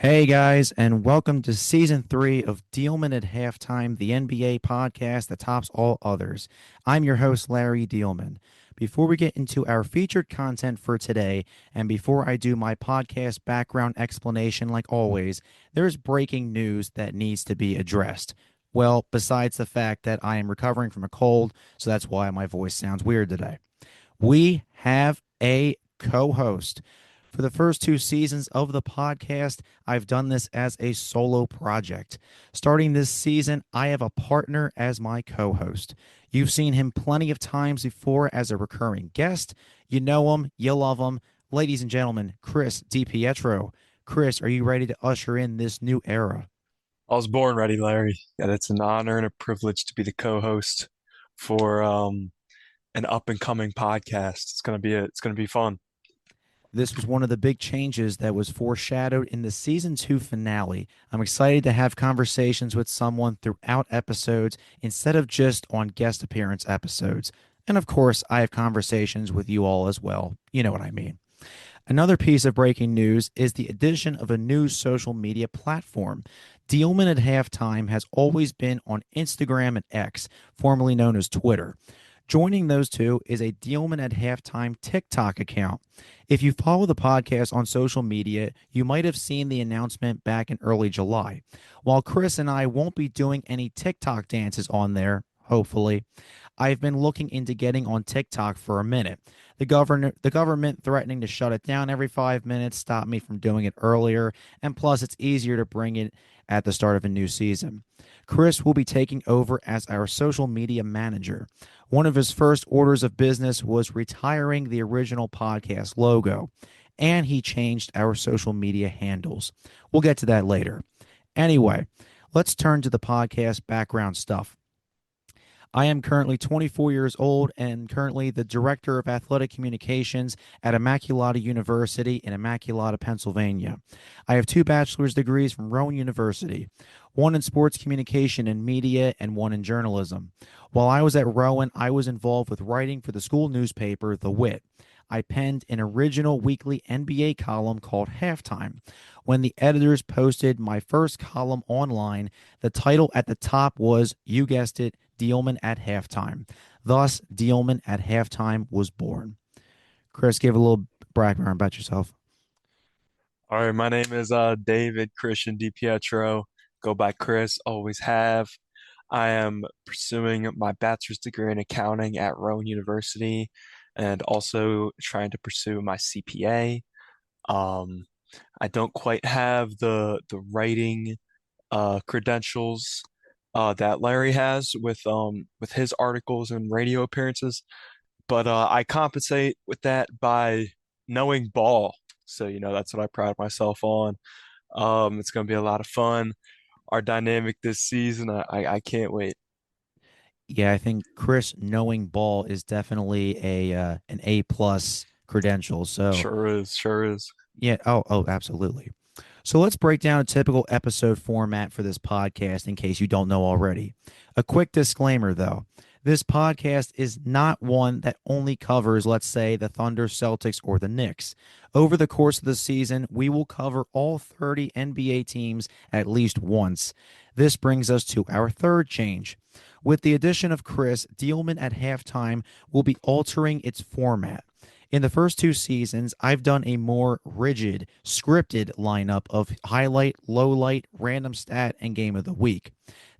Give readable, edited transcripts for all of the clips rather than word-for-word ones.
Hey guys, and welcome to season 3 of Diehlman at Halftime, the NBA podcast that tops all others. I'm your host, Larry Diehlman. Before we get into our featured content for today, and before I do my podcast background explanation like always, there's breaking news that needs to be addressed. Well, besides the fact that I am recovering from a cold, so that's why my voice sounds weird today. We have a co host. For the first 2 seasons of the podcast, I've done this as a solo project. Starting this season, I have a partner as my co host. You've seen him plenty of times before as a recurring guest. You know him, you love him. Ladies and gentlemen, Chris DiPietro. Chris, are you ready to usher in this new era? I was born ready, Larry, and it's an honor and a privilege to be the co-host for an up and coming podcast. It's gonna be fun. This was one of the big changes that was foreshadowed in the season 2 finale. I'm excited to have conversations with someone throughout episodes instead of just on guest appearance episodes. And of course, I have conversations with you all as well. You know what I mean. Another piece of breaking news is the addition of a new social media platform. Dealman at Halftime has always been on Instagram and X, formerly known as Twitter. Joining those two is a Dealman at Halftime TikTok account. If you follow the podcast on social media, you might have seen the announcement back in early July. While Chris and I won't be doing any TikTok dances on there, hopefully, I've been looking into getting on TikTok for a minute. The government threatening to shut it down every 5 minutes stopped me from doing it earlier, and plus it's easier to bring it at the start of a new season. Chris will be taking over as our social media manager. One of his first orders of business was retiring the original podcast logo, and he changed our social media handles. We'll get to that later. Anyway, let's turn to the podcast background stuff. I am currently 24 years old and currently the director of athletic communications at Immaculata University in Immaculata, Pennsylvania. I have 2 bachelor's degrees from Rowan University, one in sports communication and media and one in journalism. While I was at Rowan, I was involved with writing for the school newspaper, The Wit. I penned an original weekly NBA column called Halftime. When the editors posted my first column online, the title at the top was, you guessed it, Dealman at Halftime. Thus, Dealman at Halftime was born. Chris, give a little background about yourself. All right, my name is David Christian DiPietro. Go by Chris, always have. I am pursuing my bachelor's degree in accounting at Rowan University and also trying to pursue my CPA. Um, I don't quite have the writing credentials that Larry has with his articles and radio appearances, but I compensate with that by knowing ball. So that's what I pride myself on. It's gonna be a lot of fun. Our dynamic this season, I can't wait. Yeah, I think Chris knowing ball is definitely a an A plus credential. So Sure is, sure is. yeah, oh, absolutely. So let's break down a typical episode format for this podcast in case you don't know already. A quick disclaimer though. This podcast is not one that only covers, let's say, the Thunder, Celtics, or the Knicks. Over the course of the season, we will cover all 30 NBA teams at least once. This brings us to our third change. With the addition of Chris, Dealman at halftime will be altering its format. In the first 2 seasons, I've done a more rigid, scripted lineup of highlight, low light, random stat, and game of the week.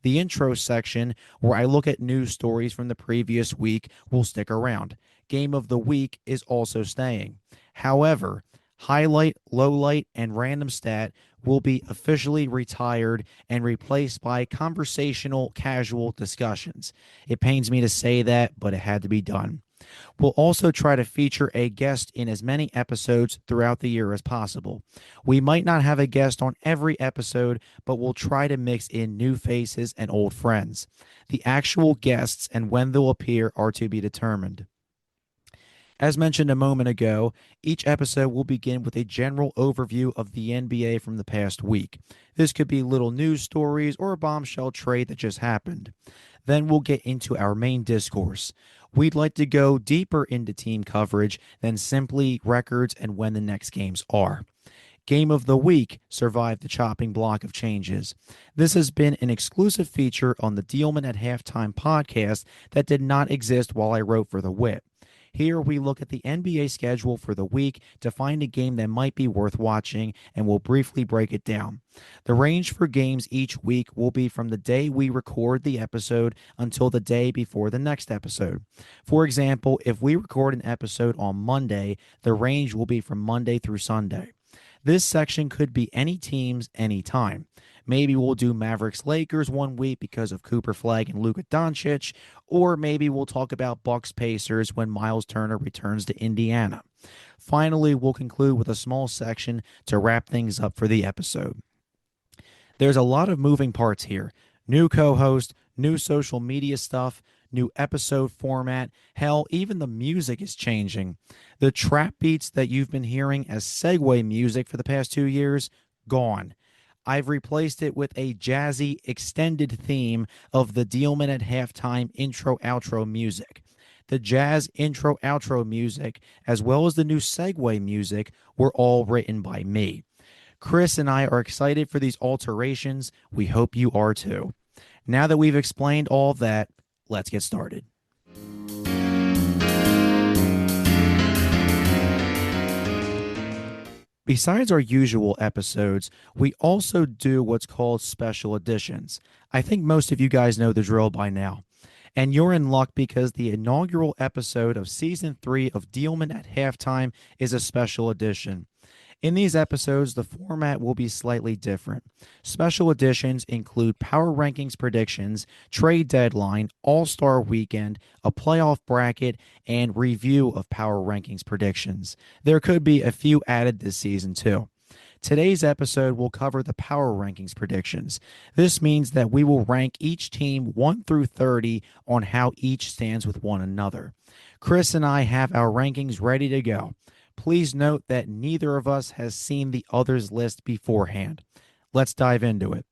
The intro section, where I look at news stories from the previous week, will stick around. Game of the week is also staying. However, highlight, low light, and random stat will be officially retired and replaced by conversational, casual discussions. It pains me to say that, but it had to be done. We'll also try to feature a guest in as many episodes throughout the year as possible. We might not have a guest on every episode, but we'll try to mix in new faces and old friends. The actual guests and when they'll appear are to be determined. As mentioned a moment ago, each episode will begin with a general overview of the NBA from the past week. This could be little news stories or a bombshell trade that just happened. Then we'll get into our main discourse. We'd like to go deeper into team coverage than simply records and when the next games are. Game of the Week survived the chopping block of changes. This has been an exclusive feature on the Diehlman at Halftime podcast that did not exist while I wrote for The Whip. Here we look at the NBA schedule for the week to find a game that might be worth watching, and we'll briefly break it down. The range for games each week will be from the day we record the episode until the day before the next episode. For example, if we record an episode on Monday, the range will be from Monday through Sunday. This section could be any teams, anytime. Maybe we'll do Mavericks Lakers one week because of Cooper Flag and Luka Doncic, or maybe we'll talk about Bucks Pacers when Miles Turner returns to Indiana. Finally, we'll conclude with a small section to wrap things up for the episode. There's a lot of moving parts here. New co host, new social media stuff, new episode format. Hell, even the music is changing. The trap beats that you've been hearing as segue music for the past 2 years, gone. I've replaced it with a jazzy extended theme of the Diehlman at halftime intro outro music. The jazz intro outro music, as well as the new segue music, were all written by me. Chris and I are excited for these alterations. We hope you are too. Now that we've explained all of that, let's get started. Besides our usual episodes, we also do what's called special editions. I think most of you guys know the drill by now. And you're in luck because the inaugural episode of season 3 of Diehlman at Halftime is a special edition. In these episodes, the format will be slightly different. Special editions include power rankings predictions, trade deadline, all-star weekend, a playoff bracket, and review of power rankings predictions. There could be a few added this season too. Today's episode will cover the power rankings predictions. This means that we will rank each team 1 through 30 on how each stands with one another. Chris and I have our rankings ready to go. Please note that neither of us has seen the other's list beforehand. Let's dive into it.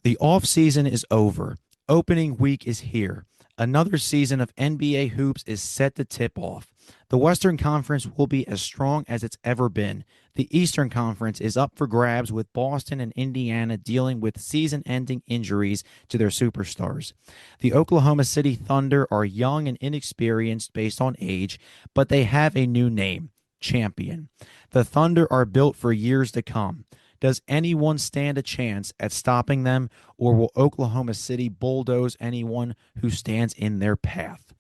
The offseason is over. Opening week is here. Another season of NBA hoops is set to tip off. The Western Conference will be as strong as it's ever been. The Eastern Conference is up for grabs with Boston and Indiana dealing with season-ending injuries to their superstars. The Oklahoma City Thunder are young and inexperienced based on age, but they have a new name, champion. The Thunder are built for years to come. Does anyone stand a chance at stopping them, or will Oklahoma City bulldoze anyone who stands in their path?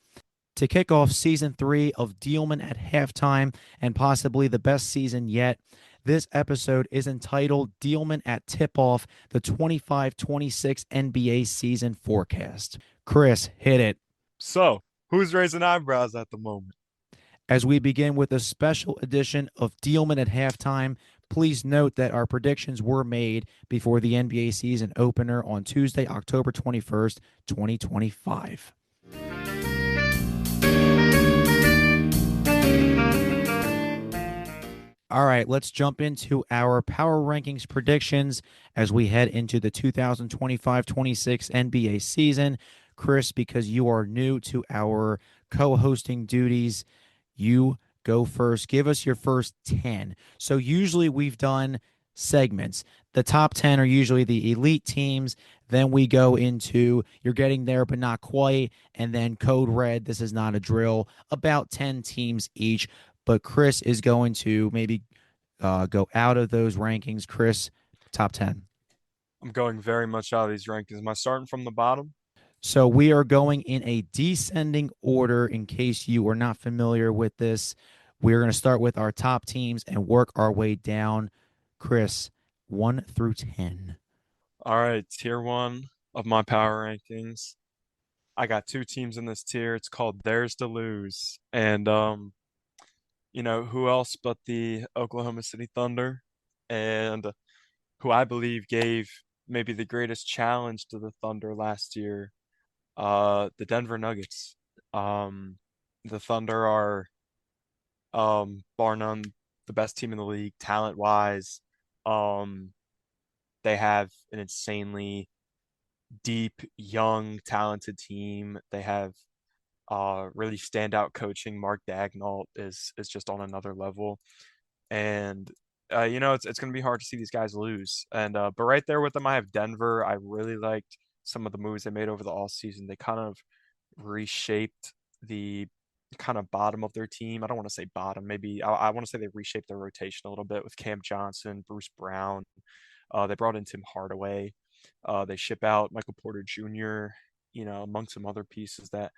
To kick off season 3 of Diehlman at Halftime, and possibly the best season yet, this episode is entitled Diehlman at Tip-Off, the 25-26 NBA season forecast. Chris, hit it. So, who's raising eyebrows at the moment? As we begin with a special edition of Diehlman at Halftime, please note that our predictions were made before the NBA season opener on Tuesday, October 21st, 2025. All right, let's jump into our power rankings predictions as we head into the 2025-26 NBA season. Chris, because you are new to our co-hosting duties, you go first. Give us your first 10. So usually we've done segments. The top 10 are usually the elite teams. Then we go into you're getting there, but not quite. And then Code Red, this is not a drill, about 10 teams each. But Chris is going to maybe go out of those rankings. Chris, top 10. I'm going very much out of these rankings. Am I starting from the bottom? So we are going in a descending order in case you are not familiar with this. We're going to start with our top teams and work our way down. Chris, 1 through 10. All right, tier one of my power rankings. I got two teams in this tier. It's called Theirs to Lose. And who else but the Oklahoma City Thunder, and who I believe gave maybe the greatest challenge to the Thunder last year, the Denver Nuggets. The Thunder are, bar none, the best team in the league, talent wise. Um, they have an insanely deep, young, talented team. They have Really standout coaching. Mark Daigneault is just on another level, and it's going to be hard to see these guys lose. And but right there with them, I have Denver. I really liked some of the moves they made over the all season. They kind of reshaped the kind of bottom of their team. I don't want to say bottom. Maybe I want to say they reshaped their rotation a little bit with Cam Johnson, Bruce Brown. They brought in Tim Hardaway. They ship out Michael Porter Jr., among some other pieces that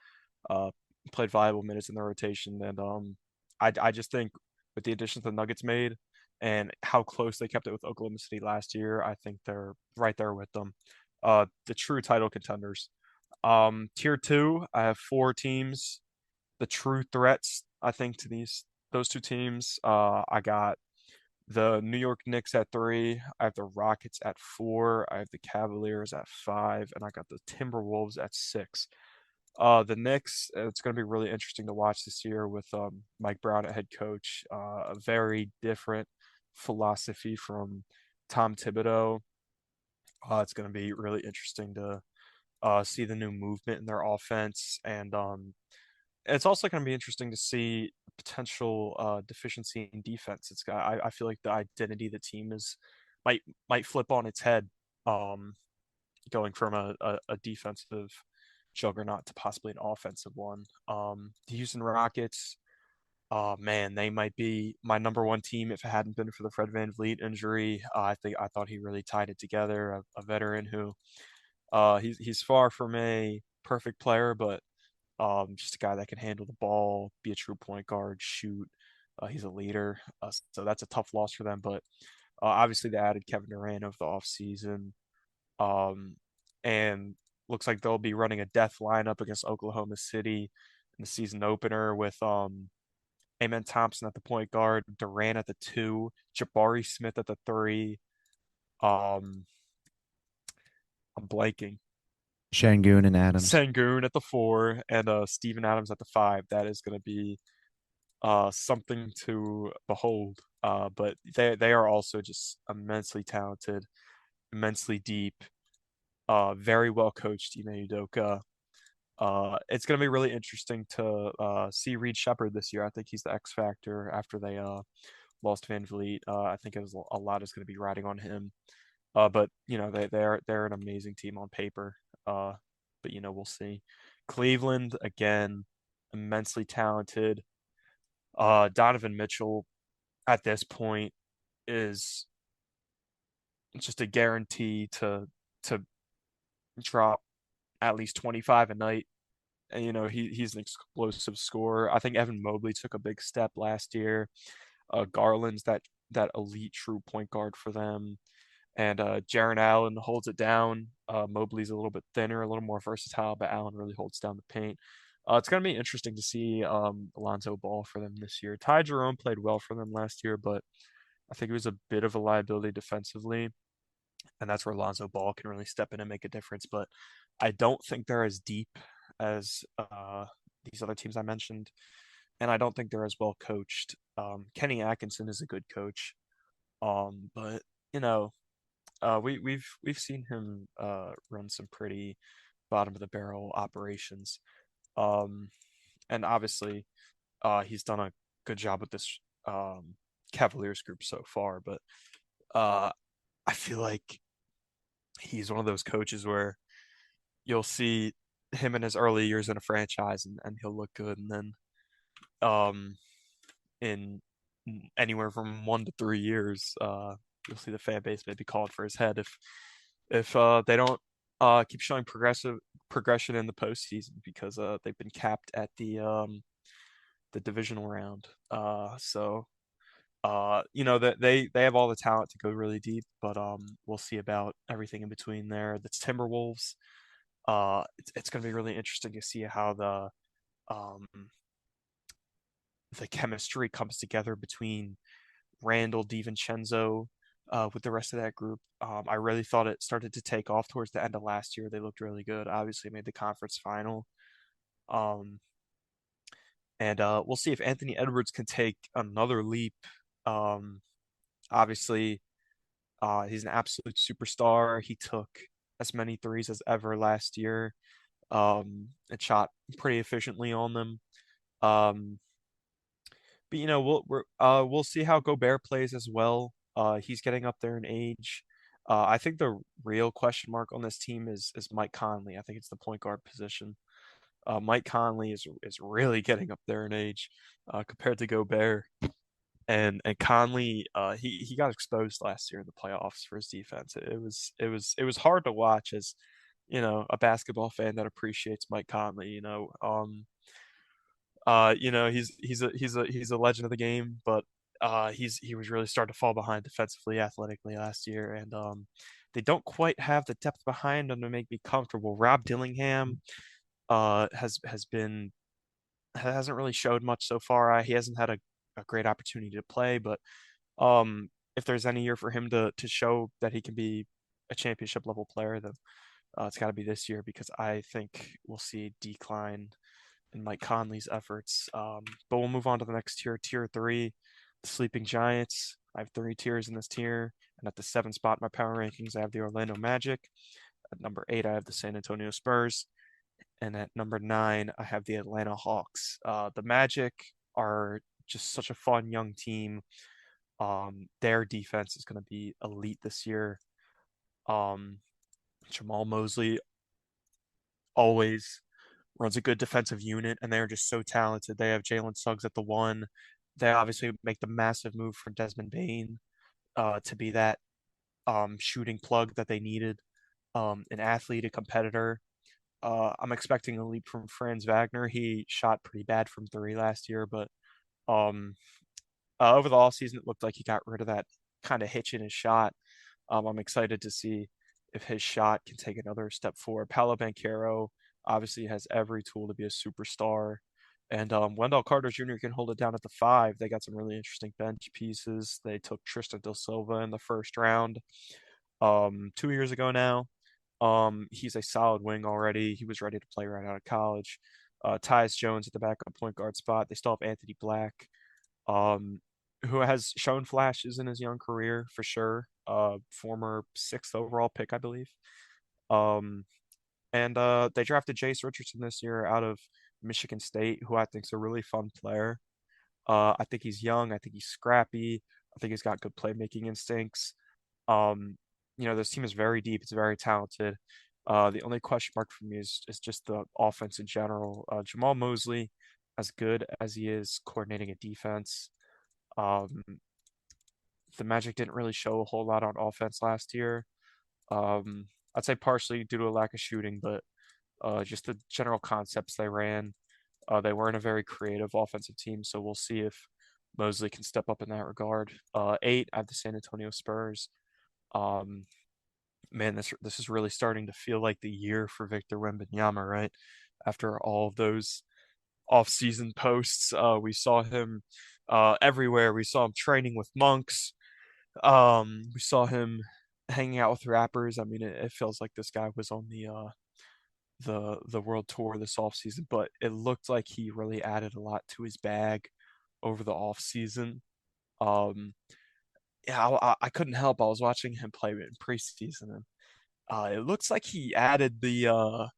uh, played valuable minutes in the rotation. And I just think with the additions the Nuggets made and how close they kept it with Oklahoma City last year, I think they're right there with them. The true title contenders. Tier two, I have four teams. The true threats, I think, to those two teams. I got the New York Knicks at three. I have the Rockets at four. I have the Cavaliers at five, and I got the Timberwolves at six. The Knicks, it's going to be really interesting to watch this year with Mike Brown at head coach. A very different philosophy from Tom Thibodeau. It's going to be really interesting to see the new movement in their offense, and it's also going to be interesting to see potential deficiency in defense. I feel like the identity of the team is might flip on its head, um, going from a defensive juggernaut to possibly an offensive one. The Houston Rockets, oh man, they might be my number one team if it hadn't been for the Fred VanVleet injury. I thought he really tied it together. A veteran who he's far from a perfect player, but just a guy that can handle the ball, be a true point guard, shoot. He's a leader, so that's a tough loss for them. But obviously, they added Kevin Durant over the offseason, and looks like they'll be running a death lineup against Oklahoma City in the season opener with Amen Thompson at the point guard, Durant at the two, Jabari Smith at the three. Um, I'm blanking. Shangoon and Adams. Sengun at the four, and Steven Adams at the five. That is going to be something to behold. But they are also just immensely talented, immensely deep, very well coached. Ime Udoka. It's going to be really interesting to see Reed Shepherd this year. I think he's the X factor after they lost Van Vliet. I think a lot is going to be riding on him. But they're an amazing team on paper. But we'll see. Cleveland again, immensely talented. Donovan Mitchell at this point is just a guarantee to drop at least 25 a night. And he's an explosive scorer. I think Evan Mobley took a big step last year. Garland's that elite true point guard for them. And Jaren Allen holds it down. Mobley's a little bit thinner, a little more versatile, but Allen really holds down the paint. It's going to be interesting to see Alonzo Ball for them this year. Ty Jerome played well for them last year, but I think he was a bit of a liability defensively, and that's where Alonzo Ball can really step in and make a difference. But I don't think they're as deep as these other teams I mentioned, and I don't think they're as well coached. Kenny Atkinson is a good coach, but you know we've seen him run some pretty bottom of the barrel operations, um, and obviously he's done a good job with this Cavaliers group so far. But uh, I feel like he's one of those coaches where you'll see him in his early years in a franchise and he'll look good, and then um, in anywhere from 1 to 3 years, you'll see the fan base maybe calling for his head if they don't keep showing progression in the postseason because they've been capped at the divisional round. That they have all the talent to go really deep, but we'll see about everything in between there. The Timberwolves, it's going to be really interesting to see how um the chemistry comes together between Randall DiVincenzo with the rest of that group. I really thought it started to take off towards the end of last year. They looked really good. Obviously, made the conference final. Um, and we'll see if Anthony Edwards can take another leap. Um, Obviously, he's an absolute superstar. He took as many threes as ever last year. and shot pretty efficiently on them. Um, but we'll see how Gobert plays as well. He's getting up there in age. I think the real question mark on this team is Mike Conley. I think it's the point guard position. Mike Conley is really getting up there in age compared to Gobert. And Conley, he got exposed last year in the playoffs for his defense. It was hard to watch as, a basketball fan that appreciates Mike Conley. He's a legend of the game, but he was really starting to fall behind defensively, athletically last year, and they don't quite have the depth behind them to make me comfortable. Rob Dillingham hasn't really showed much so far. He hasn't had a great opportunity to play, but if there's any year for him to show that he can be a championship level player, then it's got to be this year because I think we'll see a decline in Mike Conley's efforts. But we'll move on to the next tier, tier three, the Sleeping Giants. I have three tiers in this tier, and at the seventh spot in my power rankings, I have the Orlando Magic. At number eight, I have the San Antonio Spurs. And at number nine, I have the Atlanta Hawks. The Magic are just such a fun young team. Their defense is going to be elite this year. Um, Jamal Mosley always runs a good defensive unit, and they're just so talented. They have Jalen Suggs at the one. They obviously make the massive move for Desmond Bane to be that shooting plug that they needed, an athlete, a competitor. I'm expecting a leap from Franz Wagner. He shot pretty bad from three last year, but um, over the offseason, it looked like he got rid of that kind of hitch in his shot. I'm excited to see if his shot can take another step forward. Paolo Banchero obviously has every tool to be a superstar. And Wendell Carter Jr. can hold it down at the five. They got some really interesting bench pieces. They took Tristan da Silva in the first round 2 years ago now. He's a solid wing already. He was ready to play right out of college. Tyus Jones at the backup point guard spot. They still have Anthony Black, um, who has shown flashes in his young career for sure. Former sixth overall pick, I believe. Um, and they drafted Jace Richardson this year out of Michigan State, who I think is a really fun player. I think he's young. I think he's scrappy. I think he's got good playmaking instincts. Um, this team is very deep. It's very talented. The only question mark for me is just the offense in general. Jamal Mosley, as good as he is coordinating a defense, um, the Magic didn't really show a whole lot on offense last year. I'd say partially due to a lack of shooting, but just the general concepts they ran. They weren't a very creative offensive team, so we'll see if Mosley can step up in that regard. Eight, I have the San Antonio Spurs. Um, Man, this is really starting to feel like the year for Victor Wembanyama, right? After all of those off-season posts, we saw him everywhere. We saw him training with monks. We saw him hanging out with rappers. I mean, it feels like this guy was on the world tour this offseason, but it looked like he really added a lot to his bag over the offseason. Um, yeah, I couldn't help. I was watching him play in preseason, and it looks like he added the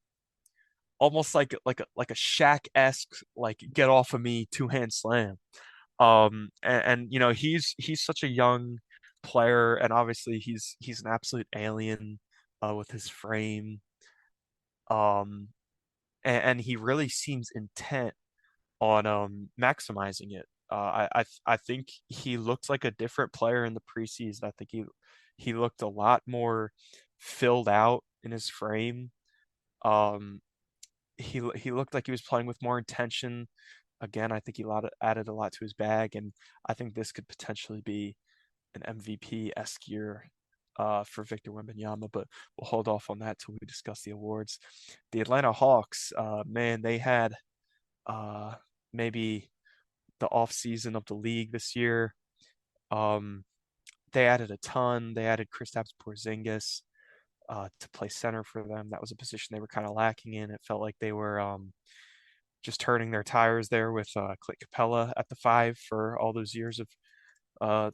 almost like a Shaq-esque like get off of me two-hand slam. And he's such a young player, and obviously he's an absolute alien with his frame. Um, and he really seems intent on maximizing it. I think he looked like a different player in the preseason. I think he looked a lot more filled out in his frame. Um, he looked like he was playing with more intention. Again, I think added a lot to his bag, and I think this could potentially be an MVP-esque year for Victor Wembanyama, but we'll hold off on that till we discuss the awards. The Atlanta Hawks, man, they had uh, maybe the off season of the league this year. Um, they added a ton. They added Kristaps Porzingis to play center for them. That was a position they were kind of lacking in. It felt like they were just turning their tires there with Clint Capella at the five for all those years of uh,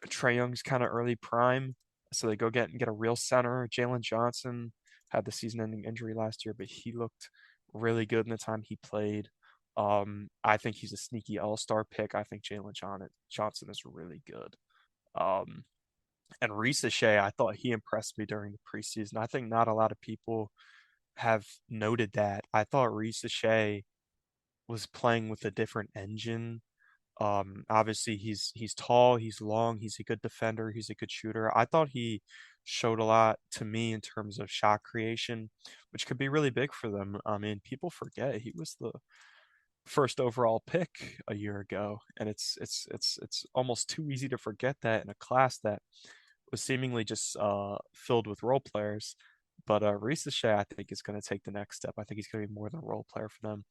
Trae Young's kind of early prime. So they go get a real center, Jalen Johnson, had the season-ending injury last year, but he looked really good in the time he played. I think he's a sneaky all-star pick. I think Johnson is really good. Um, and Reese Shea, I thought he impressed me during the preseason. I think not a lot of people have noted that. I thought Reese Shea was playing with a different engine. Obviously he's tall, he's long, he's a good defender, he's a good shooter. I thought he showed a lot to me in terms of shot creation, which could be really big for them. I mean, people forget he was the first overall pick a year ago, and it's almost too easy to forget that in a class that was seemingly just filled with role players. But Reese Shea, I think, is going to take the next step. I think he's going to be more than a role player for them.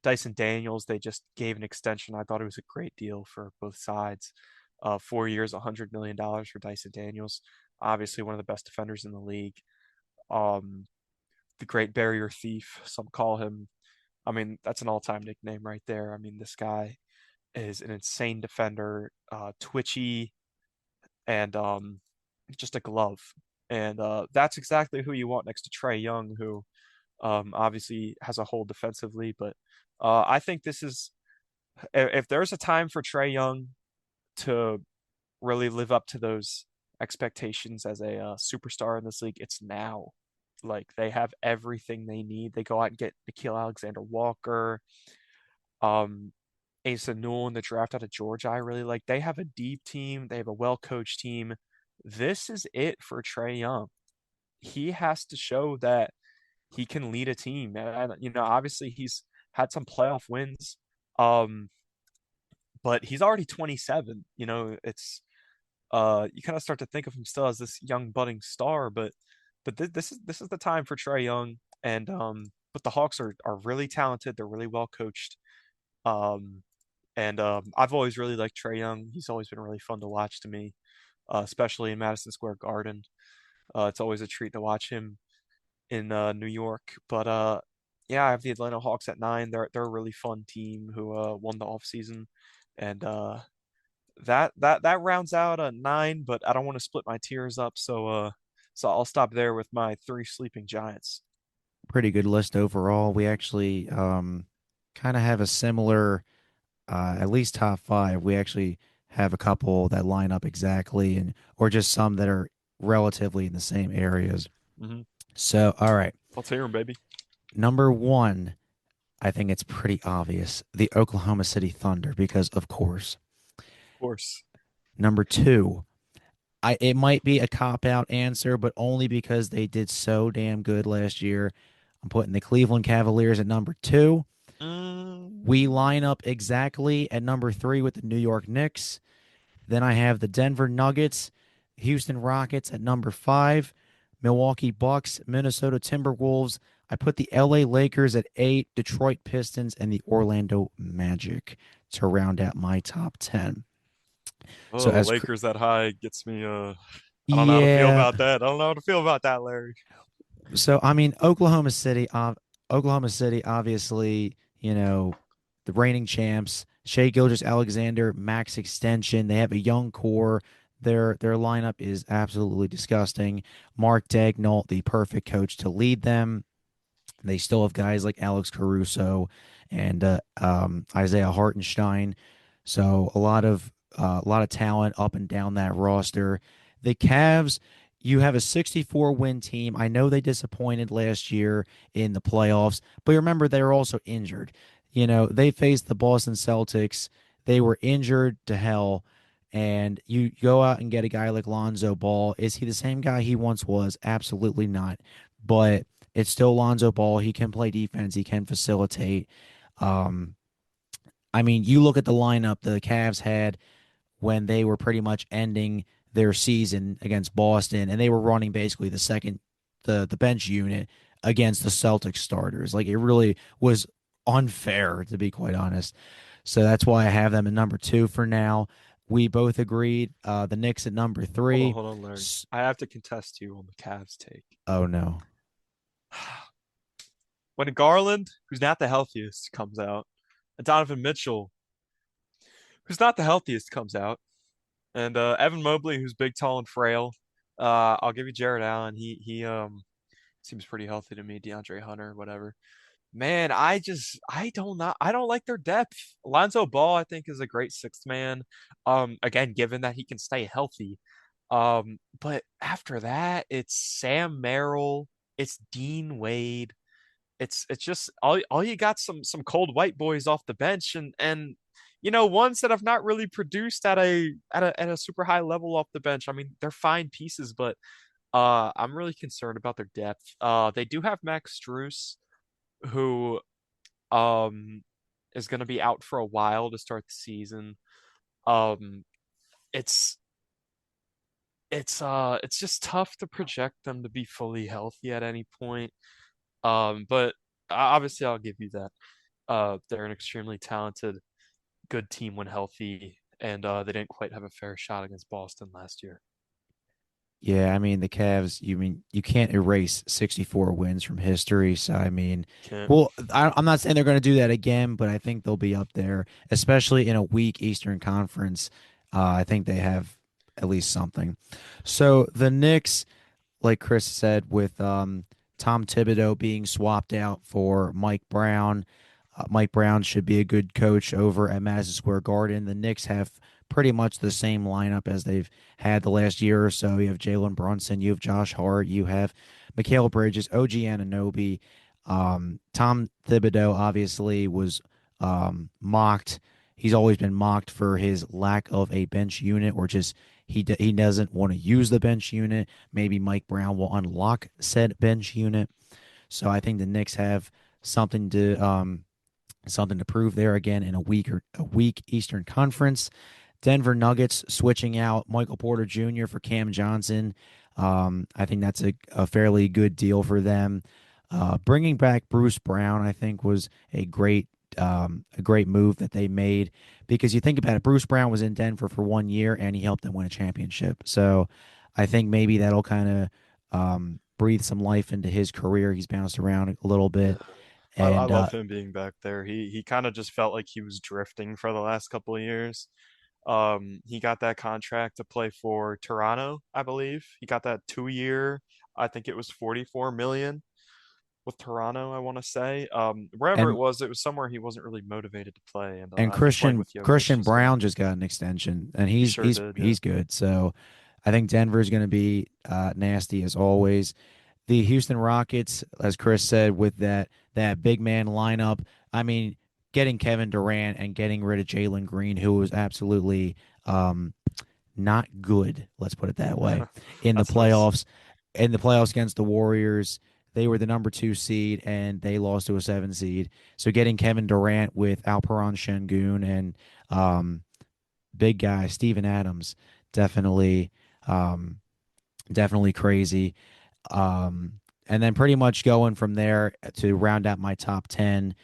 Dyson Daniels, they just gave an extension. I thought it was a great deal for both sides. 4 years, $100 million for Dyson Daniels. Obviously, one of the best defenders in the league. Um, the Great Barrier Thief, some call him. I mean, that's an all-time nickname right there. I mean, this guy is an insane defender, twitchy, and just a glove. And that's exactly who you want next to Trae Young, who obviously has a hole defensively. But I think this is, if there's a time for Trae Young to really live up to those expectations as a superstar in this league, it's now. Like they have everything they need. They go out and get Nikhil Alexander Walker, um, Asa Newell in the draft out of Georgia. I really like. They have a deep team. They have a well-coached team. This is it for Trae Young. He has to show that he can lead a team. And obviously he's had some playoff wins. Um, but he's already 27. You kind of start to think of him still as this young budding star, but this is the time for Trae Young. And but the Hawks are really talented. They're really well coached. Um, and I've always really liked Trae Young. He's always been really fun to watch to me, especially in Madison Square Garden. It's always a treat to watch him in New York. But yeah, I have the Atlanta Hawks at 9. They're a really fun team who won the offseason. And that rounds out a 9, but I don't want to split my tiers up, so I'll stop there with my 3 sleeping giants. Pretty good list overall. We actually kind of have a similar, at least top five. We actually have a couple that line up exactly, and or just some that are relatively in the same areas. Hmm. So, all right, Let's hear 'em, baby. number one, I think it's pretty obvious, the Oklahoma City Thunder, because of course. Of course. Number two, it might be a cop out answer, but only because they did so damn good last year. I'm putting the Cleveland Cavaliers at number two. We Mm, line up exactly at number three with the New York Knicks. Then I have the Denver Nuggets, Houston Rockets at number five, Milwaukee Bucks, Minnesota Timberwolves. I put the LA Lakers at eight, Detroit Pistons, and the Orlando Magic to round out my top 10. So oh, the as Lakers that high gets me. I don't know how to feel yeah, about that. I don't know how to feel about that, Larry. so I mean Oklahoma City, obviously, the reigning champs, Shea Gilgeous-Alexander, max extension. They have a young core. Their lineup is absolutely disgusting. Mark Daigneault, the perfect coach to lead them. They still have guys like Alex Caruso and Isaiah Hartenstein. So a lot of talent up and down that roster. The Cavs, you have a 64 win team. I know they disappointed last year in the playoffs, but remember they were also injured. They faced the Boston Celtics. They were injured to hell. And you go out and get a guy like Lonzo Ball. Is he the same guy he once was? Absolutely not. But it's still Lonzo Ball. He can play defense. He can facilitate. Um, I mean, you look at the lineup the Cavs had when they were pretty much ending their season against Boston, and they were running basically the bench unit against the Celtics starters. Like it really was unfair, to be quite honest. So that's why I have them at number two for now. We both agreed. The Knicks at number three. Hold on, Larry. I have to contest you on the Cavs take. Oh no. When Garland, who's not the healthiest, comes out, and Donovan Mitchell, who's not the healthiest, comes out, and Evan Mobley, who's big, tall, and frail. I'll give you Jared Allen. He's seems pretty healthy to me. DeAndre Hunter, whatever. Man, I don't like their depth. Lonzo Ball, I think, is a great sixth man. Again, given that he can stay healthy. But after that, it's Sam Merrill, it's Dean Wade. It's just all you got some cold white boys off the bench and ones that have not really produced at a super high level off the bench. I mean, they're fine pieces, but I'm really concerned about their depth. They do have Max Strus, who um is going to be out for a while to start the season. Um, it's it's just tough to project them to be fully healthy at any point. But obviously I'll give you that. They're an extremely talented, good team when healthy, and they didn't quite have a fair shot against Boston last year. Yeah, I mean the Cavs. You mean you can't erase 64 wins from history. So I mean, Can't. well, I'm not saying they're going to do that again, but I think they'll be up there, especially in a weak Eastern Conference. I think they have at least something. So the Knicks, like Chris said, with Tom Thibodeau being swapped out for Mike Brown. Mike Brown should be a good coach over at Madison Square Garden. The Knicks have pretty much the same lineup as they've had the last year or so. You have Jalen Brunson, you have Josh Hart, you have Mikal Bridges, OG Anunoby. Tom Thibodeau obviously was mocked. He's always been mocked for his lack of a bench unit, or just he doesn't want to use the bench unit. Maybe Mike Brown will unlock said bench unit. So I think the Knicks have something to something to prove there again in a weak Eastern Conference. Denver Nuggets switching out Michael Porter Jr. for Cam Johnson. I think that's a fairly good deal for them. Bringing back Bruce Brown, I think, was a great move that they made, because you think about it, Bruce Brown was in Denver for 1 year and he helped them win a championship. So I think maybe that'll kind of breathe some life into his career. He's bounced around a little Yeah. bit, I and love him being back there. He kind of just felt like he was drifting for the last couple of years. He got that contract to play for Toronto, I believe. He got that 2 year, I think it was 44 million with Toronto, I want to say. Wherever and it was somewhere he wasn't really motivated to play, and and I think playing with Jokic Christian is good. Brown just got an extension, and He sure did, yeah. he's good. So I think Denver's going to be nasty as always. The Houston Rockets, as Chris said, with that big man lineup. I mean, getting Kevin Durant and getting rid of Jalen Green, who was absolutely um, not good. Let's put it that way. In the That's nice. playoffs, against the Warriors, they were the number 2 seed and they lost to a 7 seed. So getting Kevin Durant with Alperon Şengün and um, big guy Steven Adams, definitely, um, definitely crazy. Um, and then pretty much going from there to round out my top 10.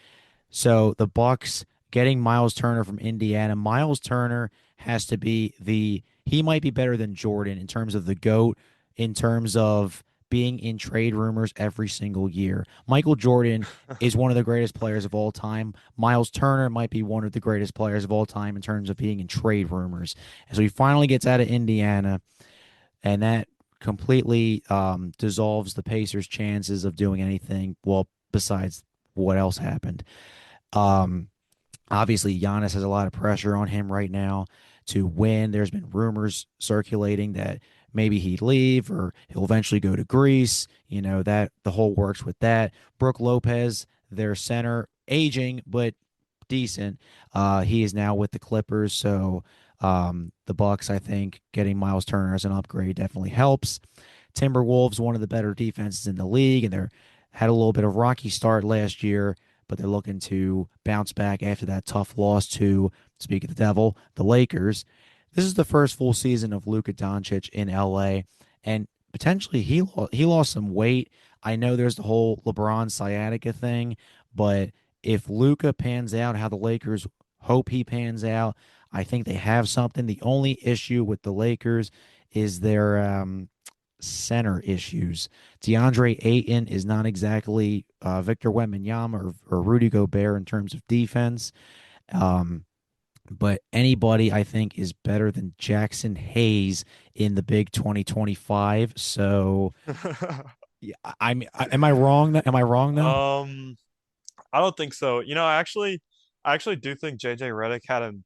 So the Bucks getting Miles Turner from Indiana. Miles Turner has to be he might be better than Jordan in terms of the GOAT, in terms of being in trade rumors every single year. Michael Jordan is one of the greatest players of all time. Miles Turner might be one of the greatest players of all time in terms of being in trade rumors. And so he finally gets out of Indiana, and that completely dissolves the Pacers' chances of doing anything. Well, besides what else happened. Um, Obviously, Giannis has a lot of pressure on him right now to win. There's been rumors circulating that maybe he'd leave or he'll eventually go to Greece. You know, that the whole works with that. Brooke Lopez, their center, aging but decent. He is now with the Clippers, so the Bucks, I think, getting Miles Turner as an upgrade definitely helps. Timberwolves, one of the better defenses in the league, and they're had a little bit of rocky start last year, but they're looking to bounce back after that tough loss to, speak of the devil, the Lakers. This is the first full season of Luka Doncic in LA, and potentially he lost some weight. I know there's the whole LeBron sciatica thing, but if Luka pans out how the Lakers hope he pans out, I think they have something. The only issue with the Lakers is their center issues. DeAndre Ayton is not exactly Victor Wembanyama or Rudy Gobert in terms of defense. Um, but anybody I think is better than Jackson Hayes in the big 2025. So Yeah, am I wrong? Am I wrong though? Um, I don't think so. I actually do think JJ Redick had him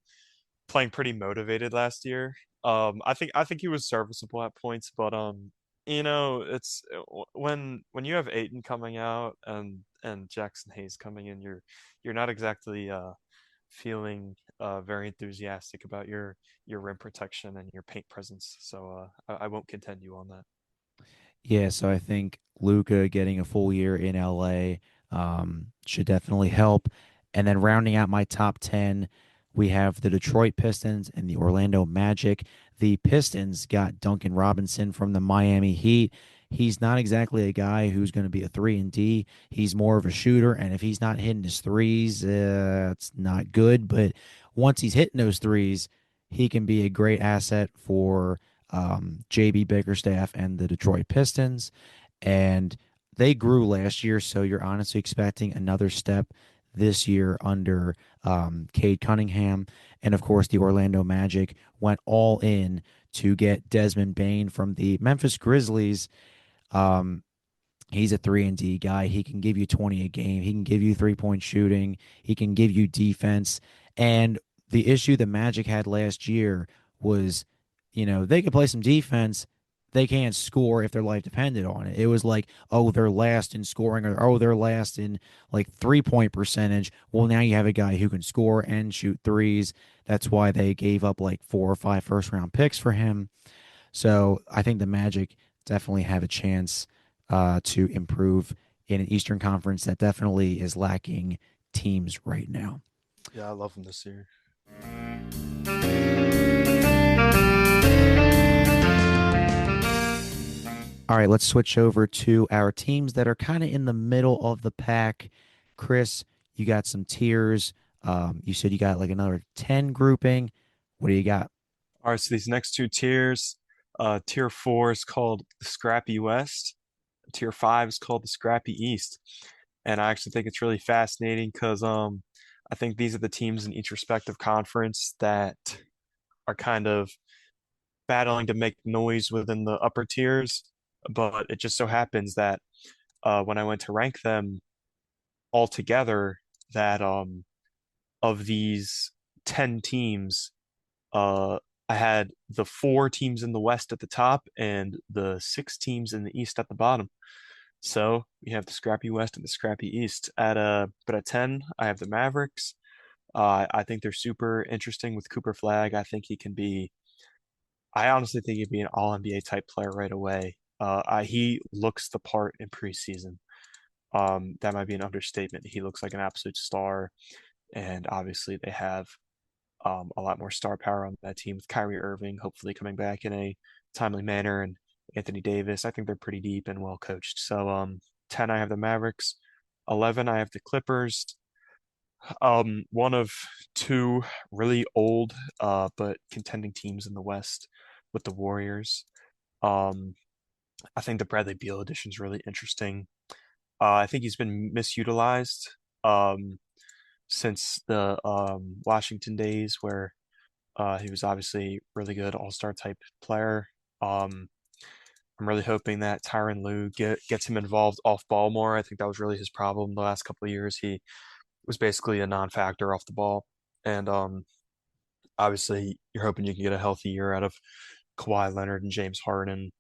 playing pretty motivated last year. I think he was serviceable at points, but it's when you have Aiton coming out and Jackson Hayes coming in, you're not exactly feeling very enthusiastic about your rim protection and your paint presence. So I won't contend you on that. Yeah, so I think Luca getting a full year in LA should definitely help. And then rounding out my top 10, we have the Detroit Pistons and the Orlando Magic. The Pistons got Duncan Robinson from the Miami Heat. He's not exactly a guy who's going to be a 3 and D. He's more of a shooter, and if he's not hitting his threes, it's not good. But once he's hitting those threes, he can be a great asset for JB Bickerstaff and the Detroit Pistons. And they grew last year, so you're honestly expecting another step this year under Cade Cunningham. And of course, the Orlando Magic went all in to get Desmond Bain from the Memphis Grizzlies. Um, He's a 3 and D guy. He can give you 20 a game. He can give you 3-point shooting. He can give you defense. And the issue the Magic had last year was, they could play some defense. They can't score if their life depended on it. It was like, oh, they're last in scoring, or oh, they're last in like 3-point percentage. Well, now you have a guy who can score and shoot threes. That's why they gave up like 4 or 5 first round picks for him. So I think the Magic definitely have a chance to improve in an Eastern Conference that definitely is lacking teams right now. Yeah, I love him this year. All right, let's switch over to our teams that are kind of in the middle of the pack. Chris, you got some tiers. You said you got like another 10 grouping. What do you got? All right, so these next two tiers, tier four is called the Scrappy West. Tier five is called the Scrappy East. And I actually think it's really fascinating because I think these are the teams in each respective conference that are kind of battling to make noise within the upper tiers. But it just so happens that when I went to rank them all together, that of these 10 teams, uh, I had the four teams in the West at the top and the six teams in the East at the bottom. So we have the Scrappy West and the Scrappy East. But at 10, I have the Mavericks. I think they're super interesting with Cooper Flag. I honestly think he'd be an All NBA type player right away. He looks the part in preseason. That might be an understatement. He looks like an absolute star, and obviously they have a lot more star power on that team with Kyrie Irving hopefully coming back in a timely manner and Anthony Davis. I think they're pretty deep and well coached. So 10 I have the Mavericks, 11 I have the Clippers. One of two really old but contending teams in the West with the Warriors. Um I think the Bradley Beal edition is really interesting. I think he's been misutilized since the Washington days where he was obviously really good all-star type player. Um, I'm really hoping that Tyronn Lue gets him involved off ball more. I think that was really his problem the last couple of years. He was basically a non-factor off the ball, and obviously you're hoping you can get a healthy year out of Kawhi Leonard and James Harden.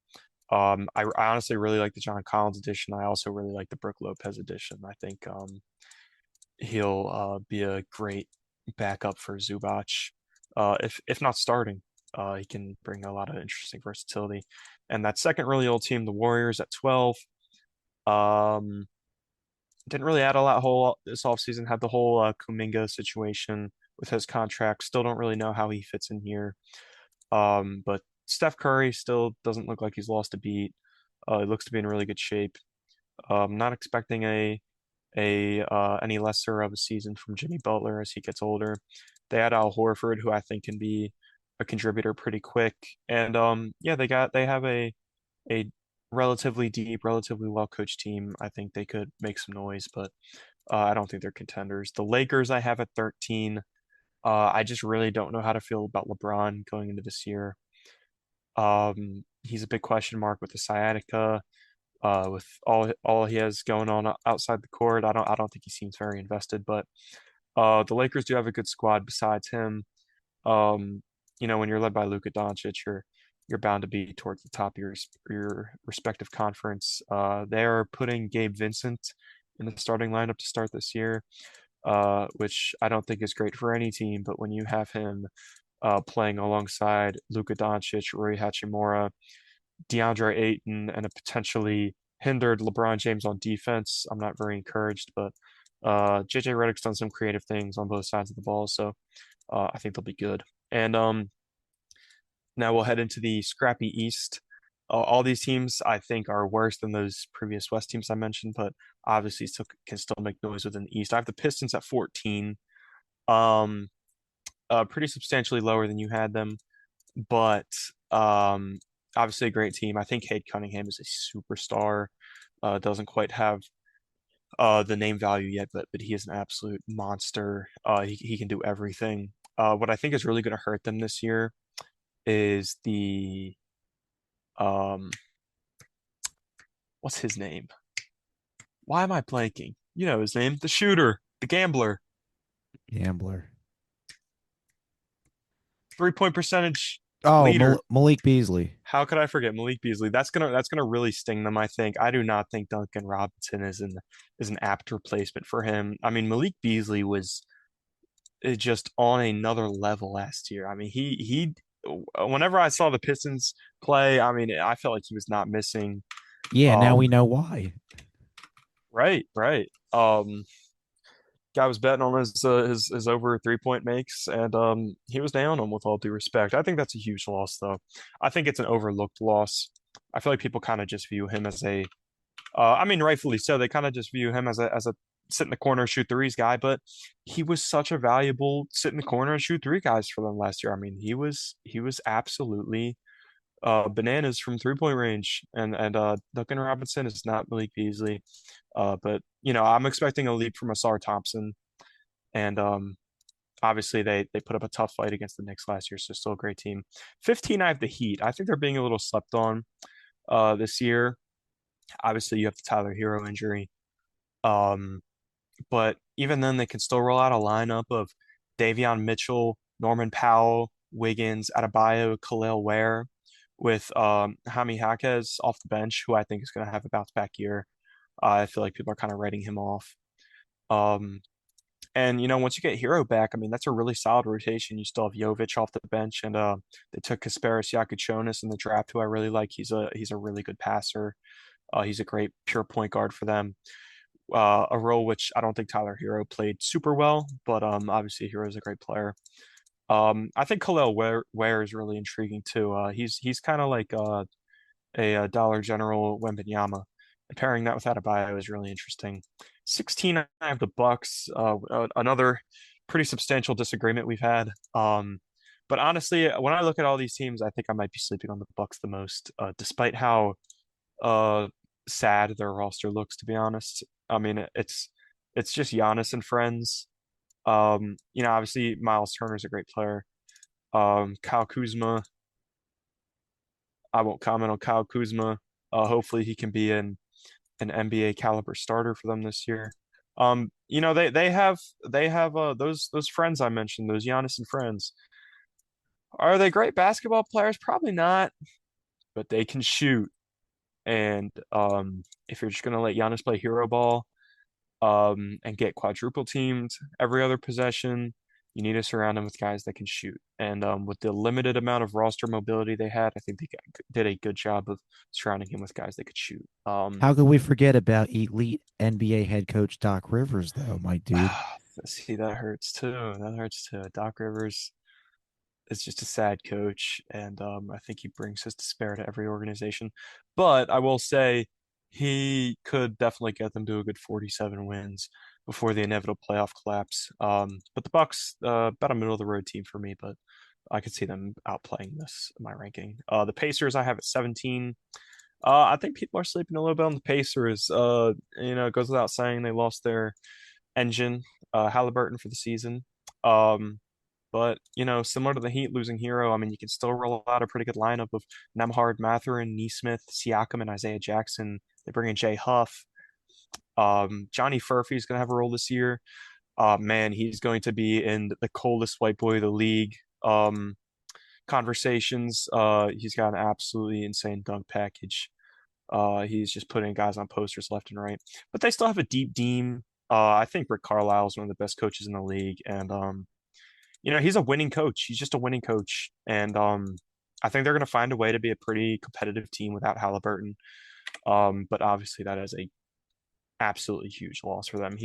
I honestly really like the John Collins edition. I also really like the Brook Lopez edition. I think he'll be a great backup for Zubac. If not starting, he can bring a lot of interesting versatility. And that second really old team, the Warriors at 12, um, didn't really add a lot whole this offseason. Had the whole Kuminga situation with his contract. Still don't really know how he fits in here. But Steph Curry still doesn't look like he's lost a beat. He looks to be in really good shape. Not expecting a any lesser of a season from Jimmy Butler as he gets older. They had Al Horford, who I think can be a contributor pretty quick. And yeah, they have a relatively deep, relatively well coached team. I think they could make some noise, but I don't think they're contenders. The Lakers I have at 13. I just really don't know how to feel about LeBron going into this year. He's a big question mark with the sciatica. with all he has going on outside the court. I don't think he seems very invested, but the Lakers do have a good squad besides him. Um, when you're led by Luka Doncic, you're bound to be towards the top of your respective conference. They're putting Gabe Vincent in the starting lineup to start this year, which I don't think is great for any team. But when you have him playing alongside Luka Doncic, Rui Hachimura, DeAndre Ayton, and a potentially hindered LeBron James on defense, I'm not very encouraged. But JJ Redick's done some creative things on both sides of the ball, so I think they'll be good. And now we'll head into the scrappy East. All these teams I think are worse than those previous West teams I mentioned, but obviously still can still make noise within the East. I have the Pistons at 14, um, pretty substantially lower than you had them, but um, obviously a great team. I think Cade Cunningham is a superstar. Doesn't quite have the name value yet, but he is an absolute monster. He can do everything. What I think is really going to hurt them this year is the um what's his name? Why am I blanking? You know his name, the shooter, the gambler, Gambler. 3-point percentage Oh, leader. Malik Beasley. How could I forget Malik Beasley? That's gonna really sting them, I think. I do not think Duncan Robinson is an apt replacement for him. I mean, Malik Beasley was just on another level last year. I mean, he whenever I saw the Pistons play, I mean, I felt like he was not missing. Yeah, now we Um, know why. right, right. Guy was betting on his over 3-point makes, and he was down on with all due respect. I think that's a huge loss, though. I think it's an overlooked loss. I feel like people kind of just view him as a, I mean, rightfully so. They kind of just view him as a sit in the corner, shoot threes guy, but he was such a valuable sit in the corner and shoot three guys for them last year. I mean, he was absolutely bananas from 3-point range, and Duncan Robinson is not Malik Beasley, but I'm expecting a leap from Asar Thompson, and obviously they put up a tough fight against the Knicks last year, so still a great team. 15, I have the Heat. I think they're being a little slept on this year. Obviously, you have the Tyler Hero injury. Um, but even then, they can still roll out a lineup of Davion Mitchell, Norman Powell, Wiggins, Adebayo, Khalil Ware, with Jaime Jaquez off the bench, who I think is going to have a bounce back year. I feel like people are kind of writing him off. Um, and once you get Hero back, I mean that's a really solid rotation. You still have Jovic off the bench, and they took Kasparis Yakuchonis in the draft, who I really like. He's a really good passer. He's a great pure point guard for them, a role which I don't think Tyler Hero played super well, but obviously Hero is a great player. I think Khalil Ware is really intriguing too. He's kind of like a Dollar General Wembanyama. And pairing that with Adebayo is really interesting. 16, I have the Bucks. Another pretty substantial disagreement we've had. But honestly, when I look at all these teams, I think I might be sleeping on the Bucks the most, despite how uh sad their roster looks, to be honest. I mean, it's just Giannis and friends. Obviously Miles Turner's a great player. Kyle Kuzma, I won't comment on Kyle Kuzma. Hopefully he can be an NBA caliber starter for them this year. They have those friends I mentioned, those Giannis and friends. Are they great basketball players? Probably not, but they can shoot. And if you're just gonna let Giannis play hero ball, and get quadruple teamed every other possession, you need to surround him with guys that can shoot. And with the limited amount of roster mobility they had, I think they did a good job of surrounding him with guys that could shoot. How could we forget about elite NBA head coach Doc Rivers, though, my dude? See, that hurts too. That hurts too. Doc Rivers is just a sad coach, and I think he brings his despair to every organization. But I will say he could definitely get them to a good 47 wins before the inevitable playoff collapse. But the Bucks, about a middle of the road team for me, but I could see them outplaying this in my ranking. The Pacers I have at 17. I think people are sleeping a little bit on the Pacers. It goes without saying they lost their engine, Halliburton, for the season. Um, But, similar to the Heat losing Hero, I mean, you can still roll out a pretty good lineup of Nemhard, Mathurin, Neesmith, Siakam, and Isaiah Jackson. They bring in Jay Huff. Johnny Furphy's going to have a role this year. Man, he's going to be in the coldest white boy of the league conversations. He's got an absolutely insane dunk package. He's just putting guys on posters left and right. But they still have a deep team. I think Rick Carlisle is one of the best coaches in the league, and he's a winning coach. He's just a winning coach, and I think they're going to find a way to be a pretty competitive team without Halliburton. But obviously, that is a absolutely huge loss for them.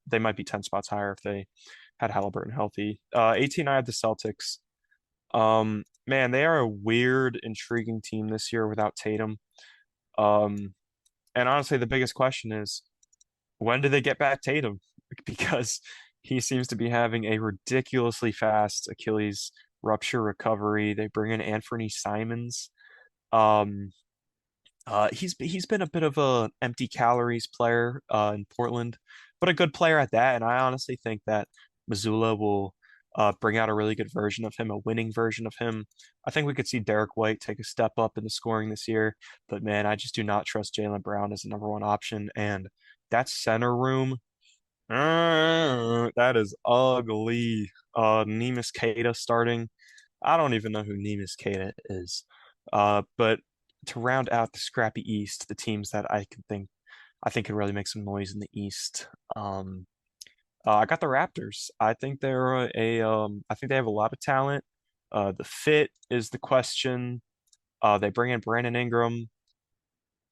They might be 10 spots higher if they had Halliburton healthy. 18, I have the Celtics. Man, they are a weird, intriguing team this year without Tatum. Um, and honestly, the biggest question is when do they get back Tatum? Because he seems to be having a ridiculously fast Achilles rupture recovery. They bring in Anthony Simons. Um, he's been a bit of a empty calories player in Portland, but a good player at that. And I honestly think that Missoula will bring out a really good version of him, a winning version of him. I think we could see Derek White take a step up in the scoring this year, but man, I just do not trust Jaylen Brown as the number one option. And that center room, that is ugly. Neemias Queta starting. I don't even know who Neemias Queta is. But to round out the scrappy East, the teams that I think could really make some noise in the East. I got the Raptors. I think I think they have a lot of talent. The fit is the question. They bring in Brandon Ingram,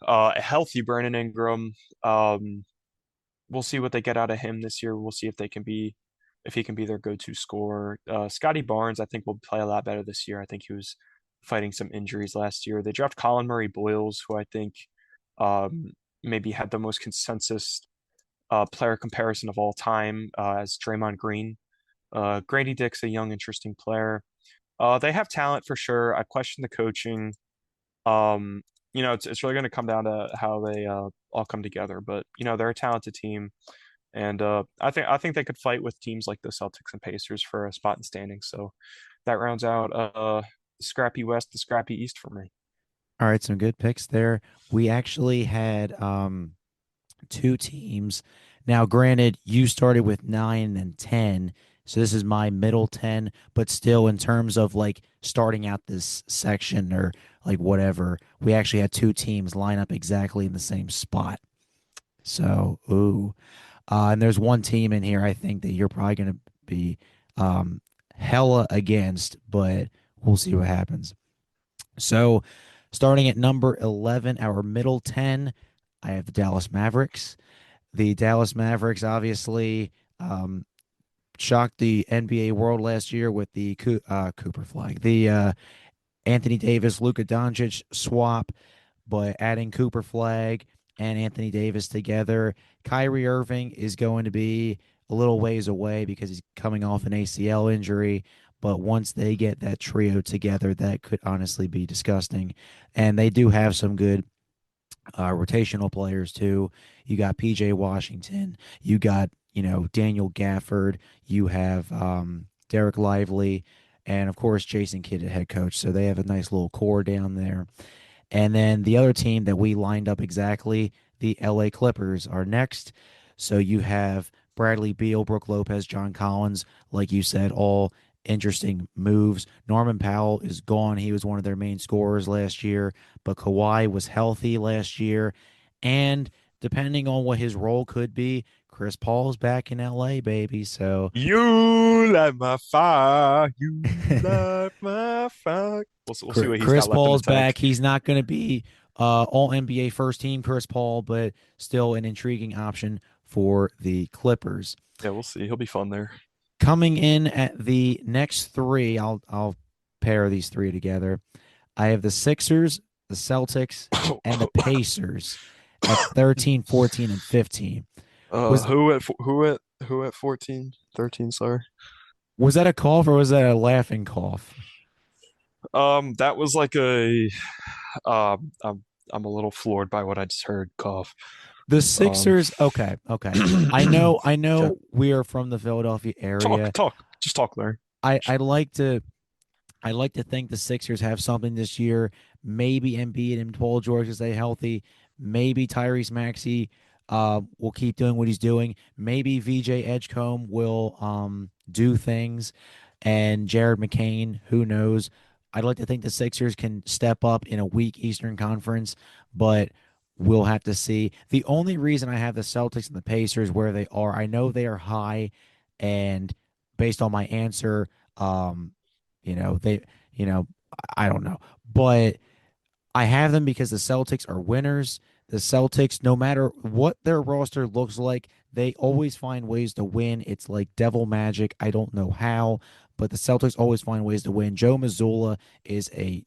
a healthy Brandon Ingram. We'll see what they get out of him this year. We'll see if he can be their go-to scorer. Scotty Barnes, I think, will play a lot better this year. I think he was fighting some injuries last year. They draft Colin Murray Boyles, who I think um, maybe had the most consensus player comparison of all time as Draymond Green. Grady Dick's a young, interesting player. They have talent for sure. I question the coaching. It's really going to come down to how they all come together. But they're a talented team, and I think they could fight with teams like the Celtics and Pacers for a spot in standings. So that rounds out the scrappy West, the scrappy East for me. All right, some good picks there. We actually had two teams. Now, granted, you started with 9 and 10, so this is my middle 10, but still, in terms of like starting out this section or like whatever, we actually had two teams line up exactly in the same spot. So, ooh. And there's one team in here I think that you're probably going to be um, hella against, but we'll see what happens. So, starting at number 11, our middle 10, I have the Dallas Mavericks. The Dallas Mavericks obviously shocked the NBA world last year with the Cooper flag, the Anthony Davis, Luka Doncic swap, but adding Cooper Flag and Anthony Davis together, Kyrie Irving is going to be a little ways away because he's coming off an ACL injury. But once they get that trio together, that could honestly be disgusting. And they do have some good rotational players too. You got PJ Washington, you got Daniel Gafford, you have Derek Lively, and of course Jason Kidd at head coach. So they have a nice little core down there. And then the other team that we lined up exactly, the LA Clippers, are next. So you have Bradley Beal, Brooke Lopez, John Collins, like you said, all interesting moves. Norman Powell is gone. He was one of their main scorers last year, but Kawhi was healthy last year. And depending on what his role could be, Chris Paul's back in LA, baby. So You light my fire. You light my fire. We'll see what he's Chris got left in the Paul's back. tank. He's not going to be all NBA first team Chris Paul, but still an intriguing option for the Clippers. Yeah, we'll see. He'll be fun there. Coming in at the next three, I'll pair these three together. I have the Sixers, the Celtics, and the Pacers at 13, 14, and 15. Was who at 14, 13, sorry. was that a cough or was that a laughing cough? That was like a I'm a little floored by what I just heard, cough. The Um Sixers, okay, okay. I okay. know we are from the Philadelphia Talk, area. talk. Just talk, Larry. I like to think the Sixers have something this year. Maybe Embiid and Paul George stay healthy. Maybe Tyrese Maxey will keep doing what he's doing. Maybe VJ Edgecombe will do things, and Jared McCain. Who knows? I'd like to think the Sixers can step up in a weak Eastern Conference, but we'll have to see. The only reason I have the Celtics and the Pacers where they are, I know they are high, and based on my answer, um, they, you know, I don't know, but I have them because the Celtics are winners. The Celtics, no matter what their roster looks like, they always find ways to win. It's like devil magic. I don't know how, but the Celtics always find ways to win. Joe Mazzulla is a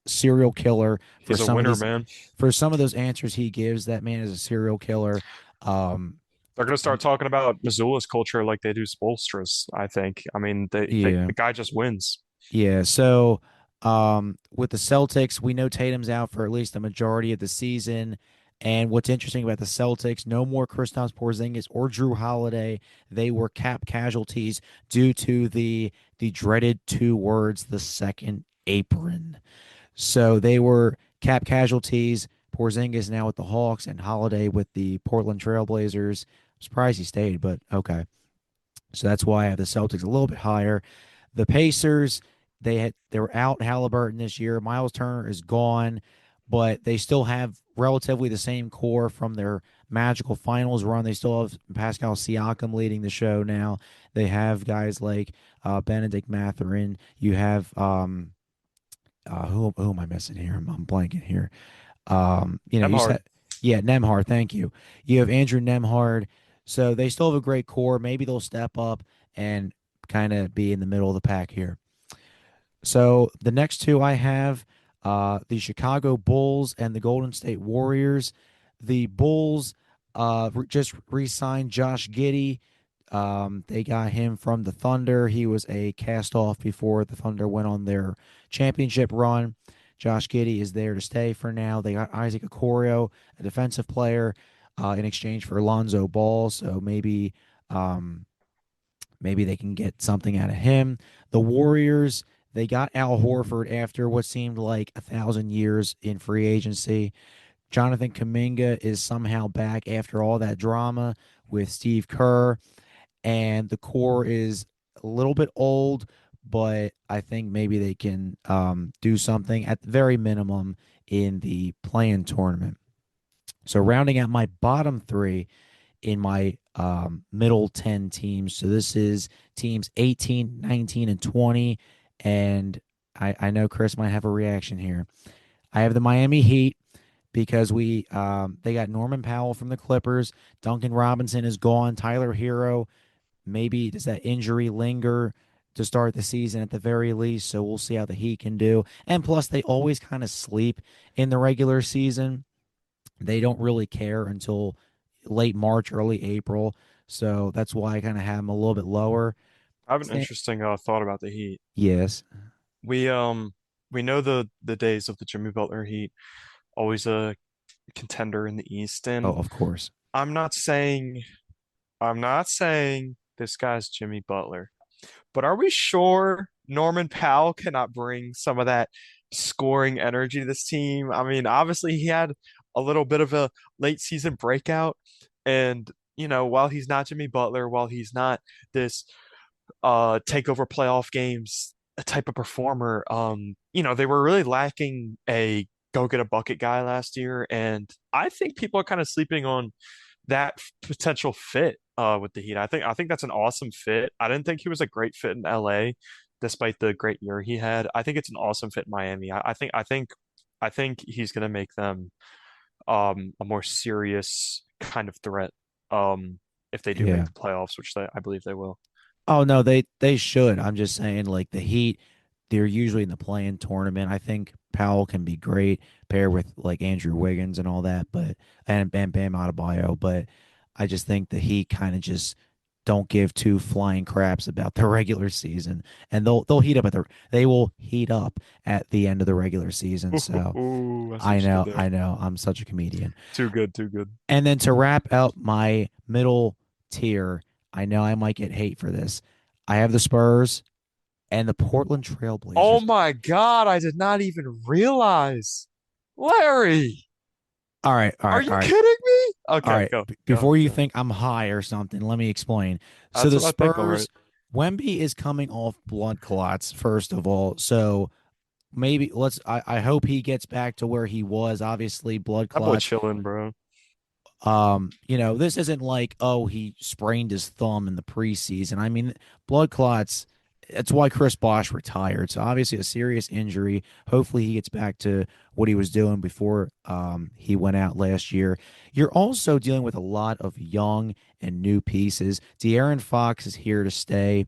serial killer He's a winner, man. for some of those answers he gives. That man is a serial killer. Um, They're gonna start talking about Missoula's culture like they do Spoelstra's, I think. I mean, yeah. the guy just wins. Yeah, so with the Celtics, we know Tatum's out for at least the majority of the season. And what's interesting about the Celtics, no more Kristaps Porzingis or Drew Holiday. They were cap casualties due to the dreaded two words, the second apron. So they were cap casualties. Porzingis now with the Hawks and Holiday with the Portland Trailblazers. I'm surprised he stayed, but okay. So that's why I have the Celtics a little bit higher. The Pacers, they were out Halliburton this year. Miles Turner is gone, but they still have relatively the same core from their magical finals run. They still have Pascal Siakam leading the show now. They have guys like Benedict Mathurin. You have who am I missing here? I'm blanking here. You Nemhard. said, yeah, Nemhard. Thank you. You have Andrew Nemhard. So they still have a great core. Maybe they'll step up and kind of be in the middle of the pack here. So the next two I have the Chicago Bulls and the Golden State Warriors. The Bulls just re signed Josh Giddey. They got him from the Thunder. He was a cast off before the Thunder went on their championship run. Josh Giddey is there to stay for now. They got Isaac Okoro, a defensive player, in exchange for Lonzo Ball. So um, maybe they can get something out of him. The Warriors, they got Al Horford after what seemed like 1,000 years in free agency. Jonathan Kuminga is somehow back after all that drama with Steve Kerr, and the core is a little bit old, but I think maybe they can do something at the very minimum in the play-in tournament. So rounding out my bottom three in my middle 10 teams. So this is teams 18, 19, and 20. And I know Chris might have a reaction here. I have the Miami Heat because they got Norman Powell from the Clippers. Duncan Robinson is gone. Tyler Hero, maybe does that injury linger to start the season at the very least? So we'll see how the Heat can do. And plus, they always kind of sleep in the regular season. They don't really care until late March, early April. So that's why I kind of have them a little bit lower. I have an Eh, interesting thought about the Heat. Yes. We um we know the days of the Jimmy Butler Heat, always a contender in the East, Oh, and of course. I'm not saying I'm not saying this guy's Jimmy Butler. But are we sure Norman Powell cannot bring some of that scoring energy to this team? I mean, obviously he had a little bit of a late season breakout, and while he's not Jimmy Butler, while he's not this take over playoff games type of performer, they were really lacking a go get a bucket guy last year, and I think people are kind of sleeping on that potential fit with the Heat. I think that's an awesome fit. I didn't think he was a great fit in LA, despite the great year he had. I think it's an awesome fit in Miami. I think he's gonna make them a more serious kind of threat if they do make Yeah. the playoffs, which I believe they will. Oh no, they should. I'm just saying, like the Heat, they're usually in the play-in tournament. I think Powell can be great paired with like Andrew Wiggins and all that, but and Bam Adebayo. But I just think the Heat kind of just don't give two flying craps about the regular season, and they will heat up at the end of the regular season. So Ooh, I see what you did there. I know, I'm such a comedian. Too good, too good. And then to wrap out my middle tier, I know I might get hate for this. I have the Spurs, and the Portland Oh Trailblazers. my God, I did not even realize. Larry, All right, all are right, you all right. kidding me? All Okay, right. go, go, Before you go. think I'm high or something, let me explain. So That's the what I think, all right. Spurs, Wemby is coming off blood clots, first of all. So maybe I hope he gets back to where he was. Obviously, blood That boy clots. chilling, bro. This isn't like, oh, he sprained his thumb in the preseason. I mean, blood clots, that's why Chris Bosh retired. So obviously a serious injury. Hopefully he gets back to what he was doing before he went out last year. You're also dealing with a lot of young and new pieces. De'Aaron Fox is here to stay.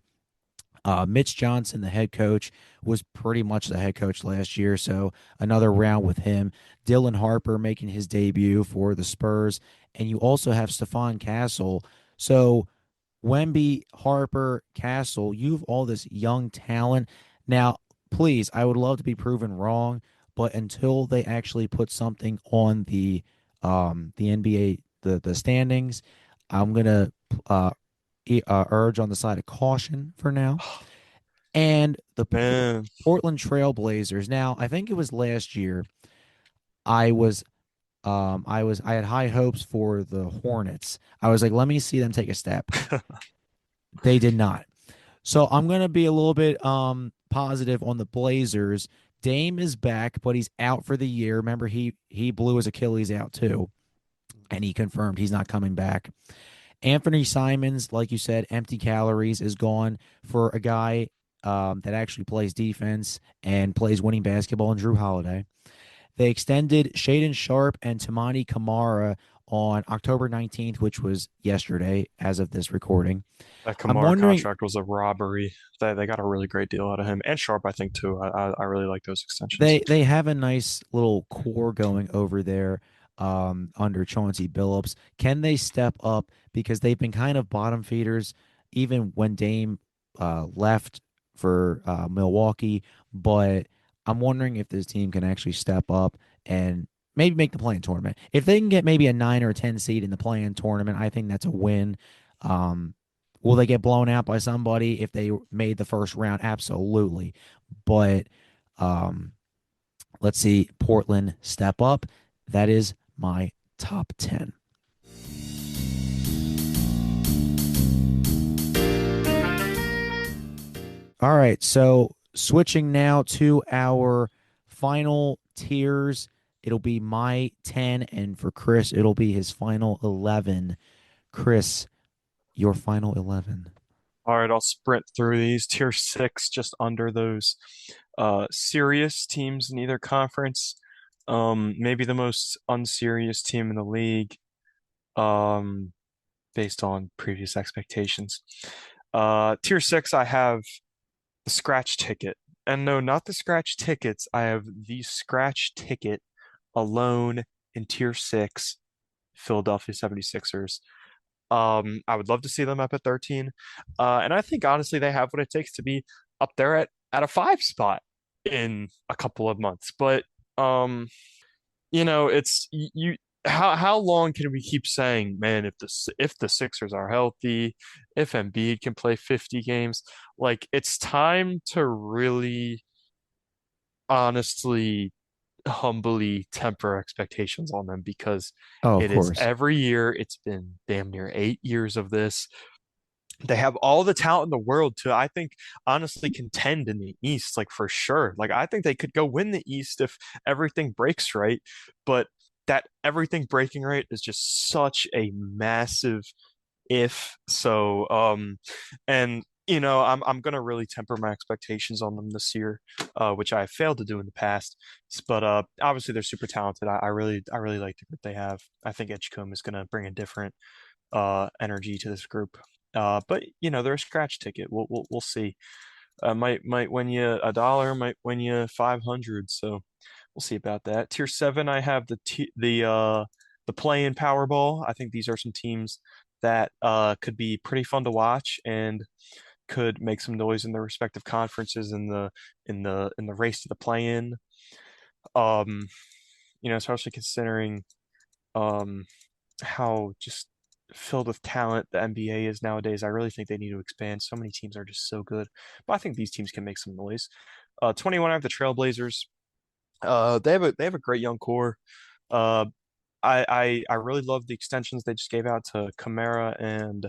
Mitch Johnson, the head coach, was pretty much the head coach last year, so another round with him. Dylan Harper making his debut for the Spurs, and you also have Stephon Castle. So Wemby, Harper, Castle, you've all this young talent. Now, please, I would love to be proven wrong, but until they actually put something on the NBA the standings, I'm gonna uh, urge on the side of caution for now. And the Man, Portland Trailblazers. Now, I think it was last year. I was, I had high hopes for the Hornets. I was like, let me see them take a step. They did not. So I'm gonna be a little bit positive on the Blazers. Dame is back, but he's out for the year. Remember, he blew his Achilles out too, and he confirmed he's not coming back. Anthony Simons, like you said, empty calories is gone for a guy that actually plays defense and plays winning basketball in Drew Holiday. They extended Shaden Sharp and Tamani Kamara on October 19th, which was yesterday as of this recording. that I'm Kamara wondering, contract was a robbery. They got a really great deal out of him. And Sharp, I think, too. I really like those extensions. they have a nice little core going over there under Chauncey Billups. Can they step up because they've been kind of bottom feeders even when Dame left for Milwaukee? But I'm wondering if this team can actually step up and maybe make the play-in tournament. If they can get maybe a 9 or 10 seed in the play-in tournament, I think that's a win. Um, will they get blown out by somebody if they made the first round? Absolutely, but um, let's see, Portland step up. That is my top 10. All right. So switching now to our final tiers. It'll be my 10, and for Chris, it'll be his final 11. Chris, your final 11. All right, I'll sprint through these. Tier six, just under those serious teams in either conference. Maybe the most unserious team in the league, um, based on previous expectations. Tier six, I have the scratch ticket. And no, not the scratch tickets. I have the scratch ticket alone in tier six, Philadelphia 76ers. I would love to see them up at 13. And I think honestly they have what it takes to be up there at a five spot in a couple of months. But it's you how long can we keep saying, man, if the Sixers are healthy, if Embiid can play 50 games, like it's time to really honestly humbly temper expectations on them because Oh, of it is course. every year. It's been damn near 8 years of this. They have all the talent in the world to, I think, honestly contend in the East, like for sure. Like I think they could go win the East if everything breaks right. But that everything breaking right is just such a massive if. So, and I'm gonna really temper my expectations on them this year, which I have failed to do in the past. But obviously they're super talented. I really like the group they have. I think Edgecombe is gonna bring a different energy to this group. But they're a scratch ticket. We'll see. Might win you $1, might win you 500. So we'll see about that. Tier seven, I have the play-in Powerball. I think these are some teams that could be pretty fun to watch and could make some noise in their respective conferences in the race to the play-in. Um, especially considering um how just filled with talent the NBA is nowadays. I really think they need to expand. So many teams are just so good, but I think these teams can make some noise. 21, I have the Trailblazers. They have a great young core. Uh, I really love the extensions they just gave out to Kamara and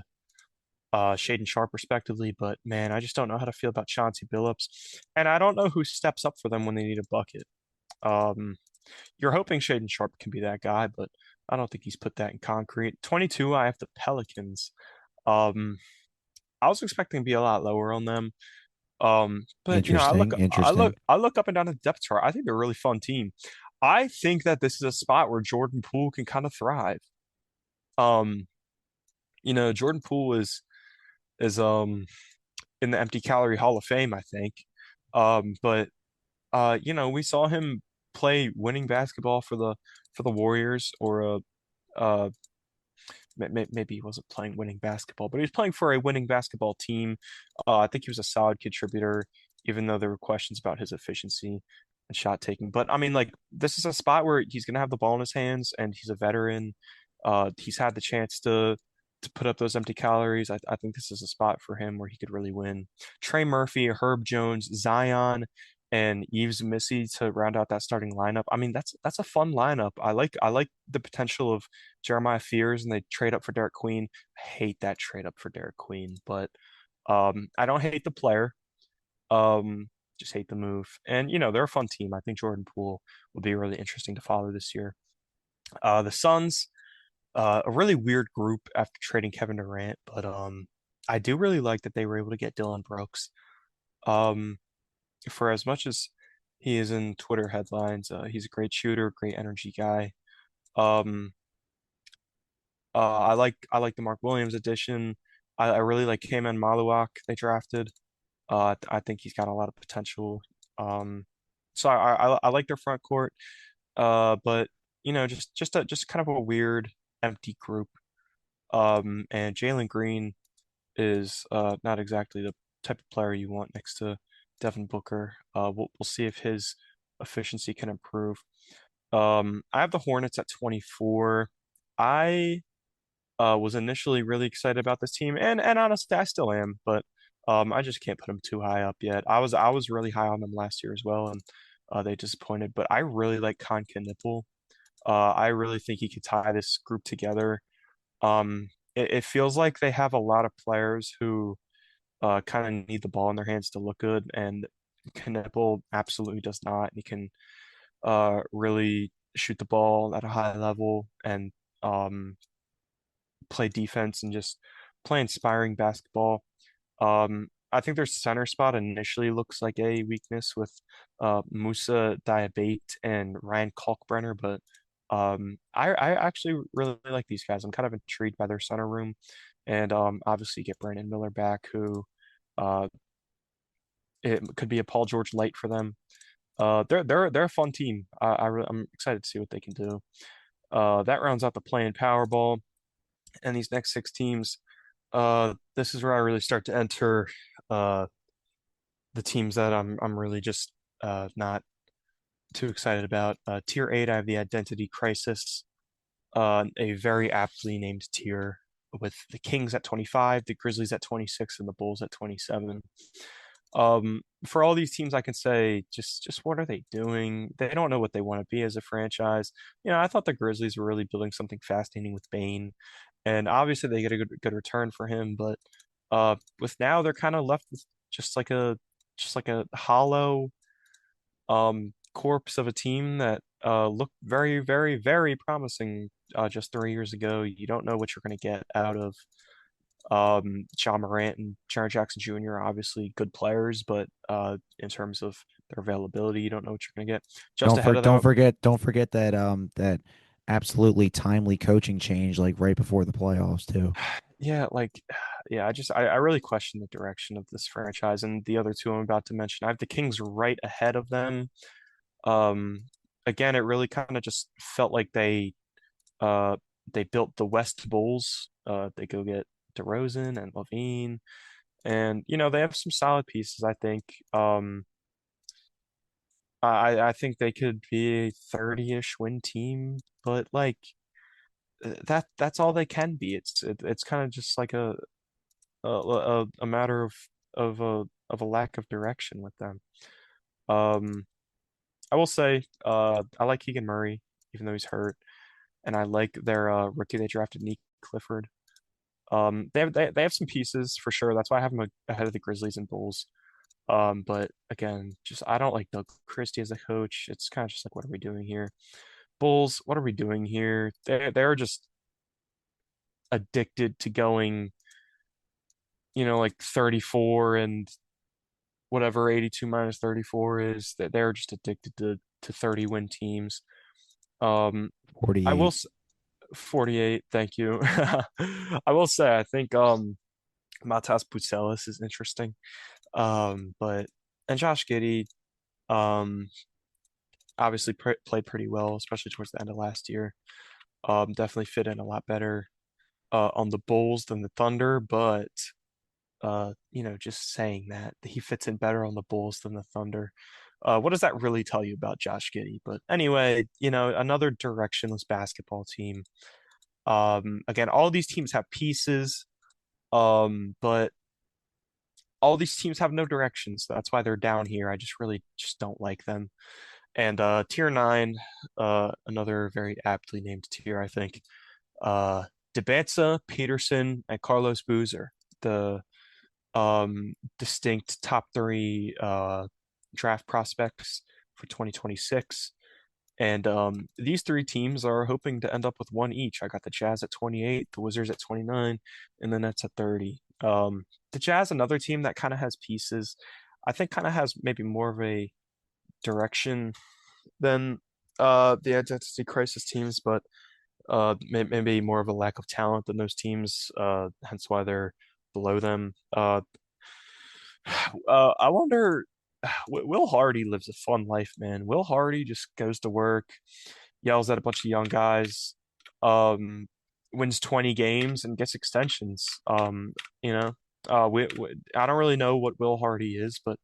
Shaden Sharp respectively, but man, I just don't know how to feel about Chauncey Billups, and I don't know who steps up for them when they need a bucket. Um, you're hoping Shaden Sharp can be that guy, but I don't think he's put that in concrete. 22, I have the Pelicans. Um, I was expecting to be a lot lower on them. But I look Interesting, I look interesting. I look up and down the depth chart. I think they're a really fun team. I think that this is a spot where Jordan Poole can kind of thrive. Um, Jordan Poole is in the empty calorie Hall of Fame, I think. But we saw him play winning basketball for the Warriors or uh maybe he wasn't playing winning basketball, but he was playing for a winning basketball team. I think he was a solid contributor, even though there were questions about his efficiency and shot taking. But I mean, like, this is a spot where he's gonna have the ball in his hands, and he's a veteran. He's had the chance to put up those empty calories. I think this is a spot for him where he could really win. Trey Murphy, Herb Jones, Zion, and Yves Missy to round out that starting lineup. I mean, that's a fun lineup. I like the potential of Jeremiah Fears, and they trade up for Derek Queen. I hate that trade up for Derek Queen, but I don't hate the player. Um, just hate the move. And they're a fun team. I think Jordan Poole will be really interesting to follow this year. The Suns, a really weird group after trading Kevin Durant, but I do really like that they were able to get Dylan Brooks. Um, for as much as he is in Twitter headlines, he's a great shooter, great energy guy. Um, I like the Mark Williams addition. I really like Kaman Maluak they drafted. I think he's got a lot of potential. Um, so I like their front court. But just kind of a weird, empty group. And Jalen Green is not exactly the type of player you want next to Devin Booker. We'll see if his efficiency can improve. I have the Hornets at 24. I was initially really excited about this team, and honestly, I still am, but I just can't put them too high up yet. I was really high on them last year as well, and they disappointed. But I really like Konka Nipple. I really think he could tie this group together. It feels like they have a lot of players who kind of need the ball in their hands to look good, and Knipple absolutely does not. He can really shoot the ball at a high level and um, play defense and just play inspiring basketball. I think their center spot initially looks like a weakness with Musa Diabate and Ryan Kalkbrenner, but I actually really like these guys. I'm kind of intrigued by their center room, and obviously get Brandon Miller back, who uh, it could be a Paul George light for them. They're a fun team. I'm excited to see what they can do. That rounds out the play-in Powerball, and these next six teams. This is where I really start to enter uh the teams that I'm really just not too excited about. Tier 8, I have the Identity Crisis, a very aptly named tier with the Kings at 25, the Grizzlies at 26, and the Bulls at 27. For all these teams, I can say just what are they doing? They don't know what they want to be as a franchise. I thought the Grizzlies were really building something fascinating with Bane, and obviously they get a good return for him. But with now they're kind of left with just like a hollow corpse of a team that looked very, very, very promising just 3 years ago. You don't know what you're going to get out of John Morant and Jaren Jackson Jr. are obviously good players, but in terms of their availability, you don't know what you're going to get. Just ahead of Don't them, forget that that absolutely timely coaching change like right before the playoffs too. yeah, like, yeah, I really question the direction of this franchise and the other two I'm about to mention. I have the Kings right ahead of them. Um, Again, it really kind of just felt like uh they built the West Bulls. They go get DeRozan and Levine, and they have some solid pieces, I think. I think they could be a 30-ish win team, but like that's all they can be. It's kind of just like a matter of a lack of direction with them. Um, I will say, I like Keegan Murray, even though he's hurt, and I like their rookie they drafted, Nick Clifford. They have some pieces for sure. That's why I have them ahead of the Grizzlies and Bulls. But again, just I don't like Doug Christie as a coach. It's kind of just like, what are we doing here? Bulls, what are we doing here? They're just addicted to going, like 34 and whatever 82 minus 34 is. That they're just addicted to 30 win teams. Um, I will 48. 48. Thank you. I will say I think Matas Pucelis is interesting. But and Josh Giddey um obviously played pretty well, especially towards the end of last year. Definitely fit in a lot better on the Bulls than the Thunder, but just saying that he fits in better on the Bulls than the Thunder. What does that really tell you about Josh Giddey? But anyway, another directionless basketball team. Again, all these teams have pieces, but all these teams have no directions. That's why they're down here. I just really just don't like them. And tier nine, another very aptly named tier, I think. Uh, Debanza, Peterson, and Carlos Boozer, the distinct top three draft prospects for 2026. And these three teams are hoping to end up with one each. I got the Jazz at 28, the Wizards at 29, and the Nets at 30. The Jazz, another team that kind of has pieces, I think kind of has maybe more of a direction than the identity crisis teams, but maybe more of a lack of talent than those teams, hence why they're below them. I wonder, Will Hardy lives a fun life, man. Will Hardy just goes to work, yells at a bunch of young guys, um, wins 20 games and gets extensions. You know, I don't really know what Will Hardy is, but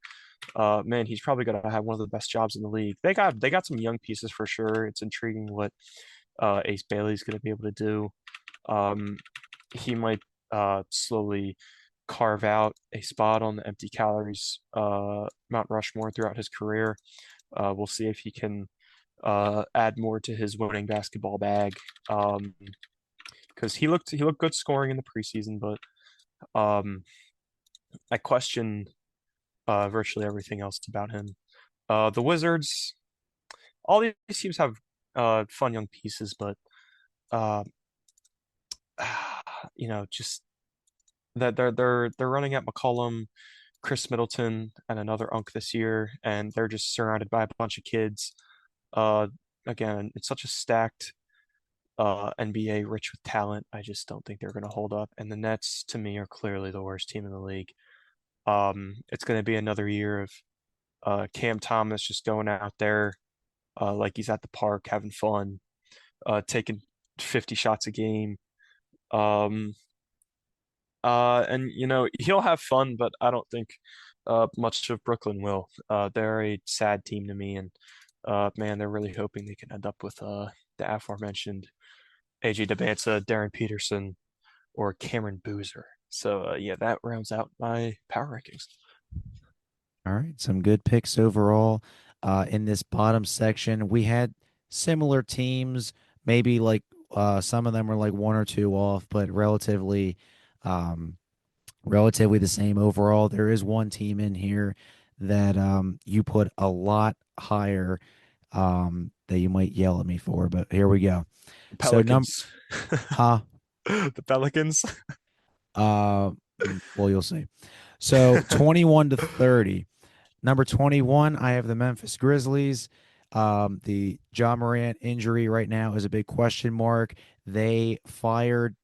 man, he's probably gonna have one of the best jobs in the league. They got some young pieces for sure. It's intriguing what Ace Bailey's gonna be able to do. Um, he might slowly carve out a spot on the empty calories Mount Rushmore throughout his career. We'll see if he can add more to his winning basketball bag. Because he looked good scoring in the preseason, but um, I question virtually everything else about him. The Wizards, all these teams have fun young pieces, but uh, just that they're running at McCollum, Chris Middleton, and another Unk this year, and they're just surrounded by a bunch of kids. Uh, Again, it's such a stacked NBA rich with talent. I just don't think they're going to hold up. And the Nets, to me, are clearly the worst team in the league. It's going to be another year of Cam Thomas just going out there like he's at the park having fun, taking 50 shots a game. Um, and he'll have fun, but I don't think much of Brooklyn will. They're a sad team to me, and man, they're really hoping they can end up with the aforementioned AJ Debanza, Darren Peterson, or Cameron Boozer. So yeah, that rounds out my power rankings. All right, some good picks overall. In this bottom section, we had similar teams. Maybe like some of them were like one or two off, but um, relatively the same overall. There is one team in here that you put a lot higher that you might yell at me for, but here we go. So Pelicans. huh? The Pelicans. Well, you'll see. So 21 to 30. Number 21, I have the Memphis Grizzlies. The John Morant injury right now is a big question mark. They fired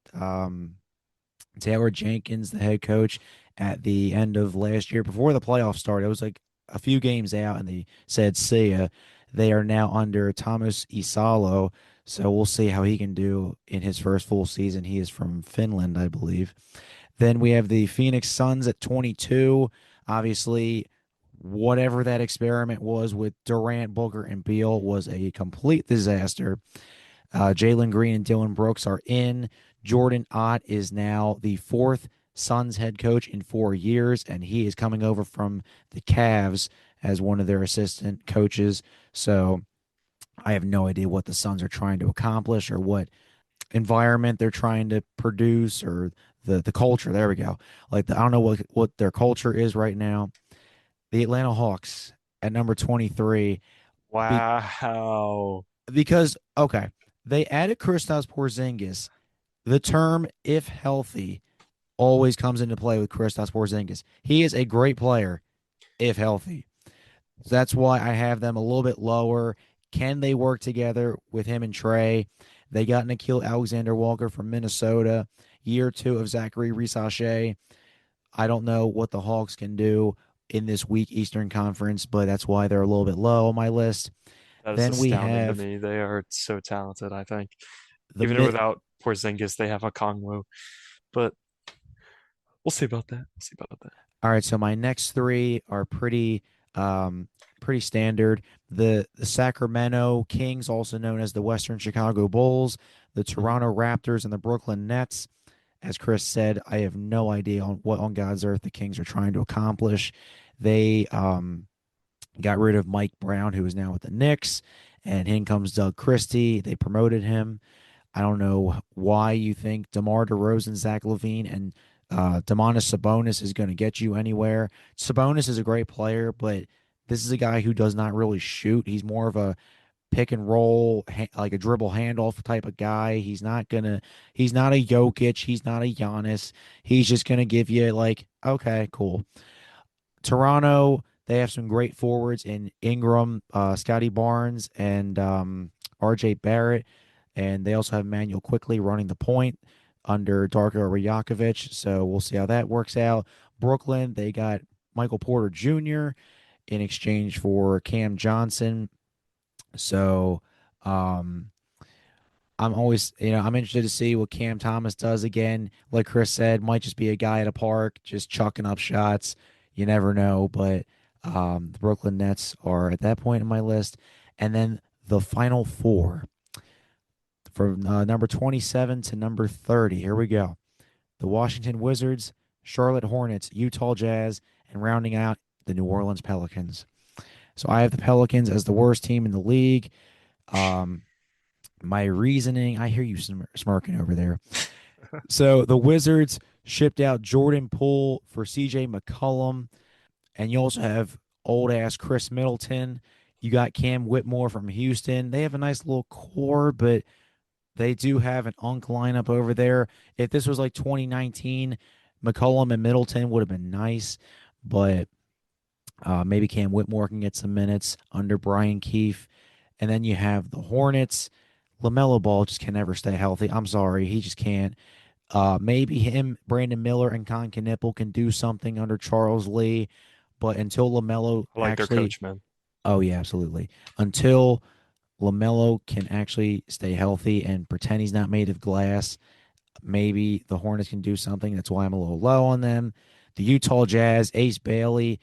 Taylor Jenkins, the head coach, at the end of last year before the playoffs started. It was like a few games out, and they said, "See ya." They are now under Thomas Isalo, so we'll see how he can do in his first full season. He is from Finland, I believe. Then we have the Phoenix Suns at 22. Obviously, whatever that experiment was with Durant, Booker, and Beal was a complete disaster. Jalen Green and Dylan Brooks are in. Jordan Ott is now the fourth Suns head coach in 4 years, and he is coming over from the Cavs as one of their assistant coaches. So I have no idea what the Suns are trying to accomplish or what environment they're trying to produce or the culture. There we go. I don't know what their culture is right now. The Atlanta Hawks at number 23 be, Wow. because okay, they added Kristaps Porzingis. The term "if healthy" always comes into play with Kristaps Porzingis. He is a great player if healthy. So that's why I have them a little bit lower. Can they work together with him and Trey? They got Nikhil Alexander Walker from Minnesota. Year two of Zachary Risachet. I don't know what the Hawks can do in this weak Eastern Conference, but that's why they're a little bit low on my list. That is Then we astounding to have me. They are so talented, I think. the Even mid. without Porzingis, they have a Kongwu. But we'll see about that. We'll see about that. All right, so my next three are um, pretty standard. The Sacramento Kings, also known as the Western Chicago Bulls, the Mhm. Toronto Raptors, and the Brooklyn Nets. As Chris said, I have no idea on what on God's earth the Kings are trying to accomplish. They got rid of Mike Brown, who is now with the Knicks, and in comes Doug Christie. They promoted him. I don't know why you think DeMar DeRozan, Zach LaVine, and Domantas Sabonis is going to get you anywhere. Sabonis is a great player, but this is a guy who does not really shoot. He's more of a pick and roll, like a dribble handoff type of guy. He's not a Jokic. He's not a Giannis. He's just gonna give you like, okay, cool. Toronto, they have some great forwards in Ingram, Scotty Barnes, and RJ Barrett. And they also have Manuel Quickly running the point under Darko Rajakovic. So we'll see how that works out. Brooklyn, they got Michael Porter Jr. in exchange for Cam Johnson. So um, I'm interested to see what Cam Thomas does again. Like Chris said, might just be a guy at a park just chucking up shots. You never know, but the Brooklyn Nets are at that point in my list. And then the final four from number 27 to number 30. Here we go. The Washington Wizards, Charlotte Hornets, Utah Jazz, and rounding out the New Orleans Pelicans. So I have the Pelicans as the worst team in the league. Um, my reasoning, I hear you smirking over there. So the Wizards shipped out Jordan Poole for CJ McCollum, and you also have old ass Chris Middleton. You got Cam Whitmore from Houston. They have a nice little core, but they do have an unk lineup over there. If this was like 2019, McCollum and Middleton would have been nice, but maybe Cam Whitmore can get some minutes under Brian Keefe. And then you have the Hornets. LaMelo Ball just can never stay healthy. I'm sorry, he just can't. Maybe him, Brandon Miller, and Con Knipple can do something under Charles Lee, but until LaMelo I like their actually, coach, man. oh yeah, absolutely. Until LaMelo can actually stay healthy and pretend he's not made of glass, maybe the Hornets can do something. That's why I'm a little low on them. The Utah Jazz, Ace Bailey,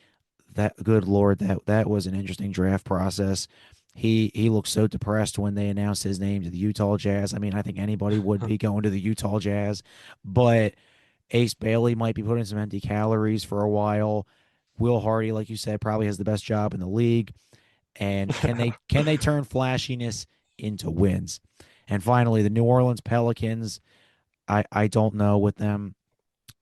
that good lord, that was an interesting draft process. He looked so depressed when they announced his name to the Utah Jazz. I mean, I think anybody would be going to the Utah Jazz, but Ace Bailey might be putting some empty calories for a while. Will Hardy, like you said, probably has the best job in the league. And can they turn flashiness into wins? And finally, the New Orleans Pelicans. I don't know with them.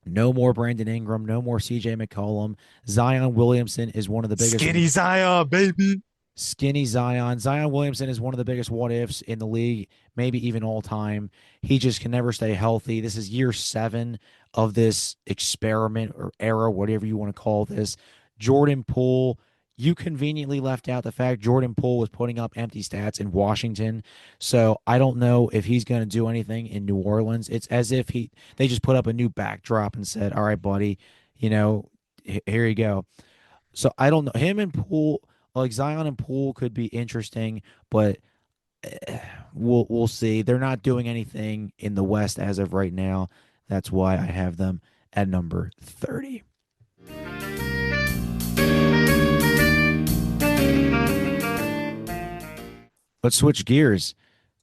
No more Brandon Ingram, no more CJ McCollum. Zion Williamson is one of the biggest Skinny Zion, baby. skinny Zion. Zion Williamson is one of the biggest what ifs in the league, maybe even all time. He just can never stay healthy. This is year 7 of this experiment or era, whatever you want to call this. Jordan Poole, you conveniently left out the fact Jordan Poole was putting up empty stats in Washington. So I don't know if he's going to do anything in New Orleans. It's as if they just put up a new backdrop and said, "All right, buddy, you know, here you go." So I don't know. Him and Poole, like Zion and Poole, could be interesting, but we'll see. They're not doing anything in the West as of right now. That's why I have them at number 30. Let's switch gears.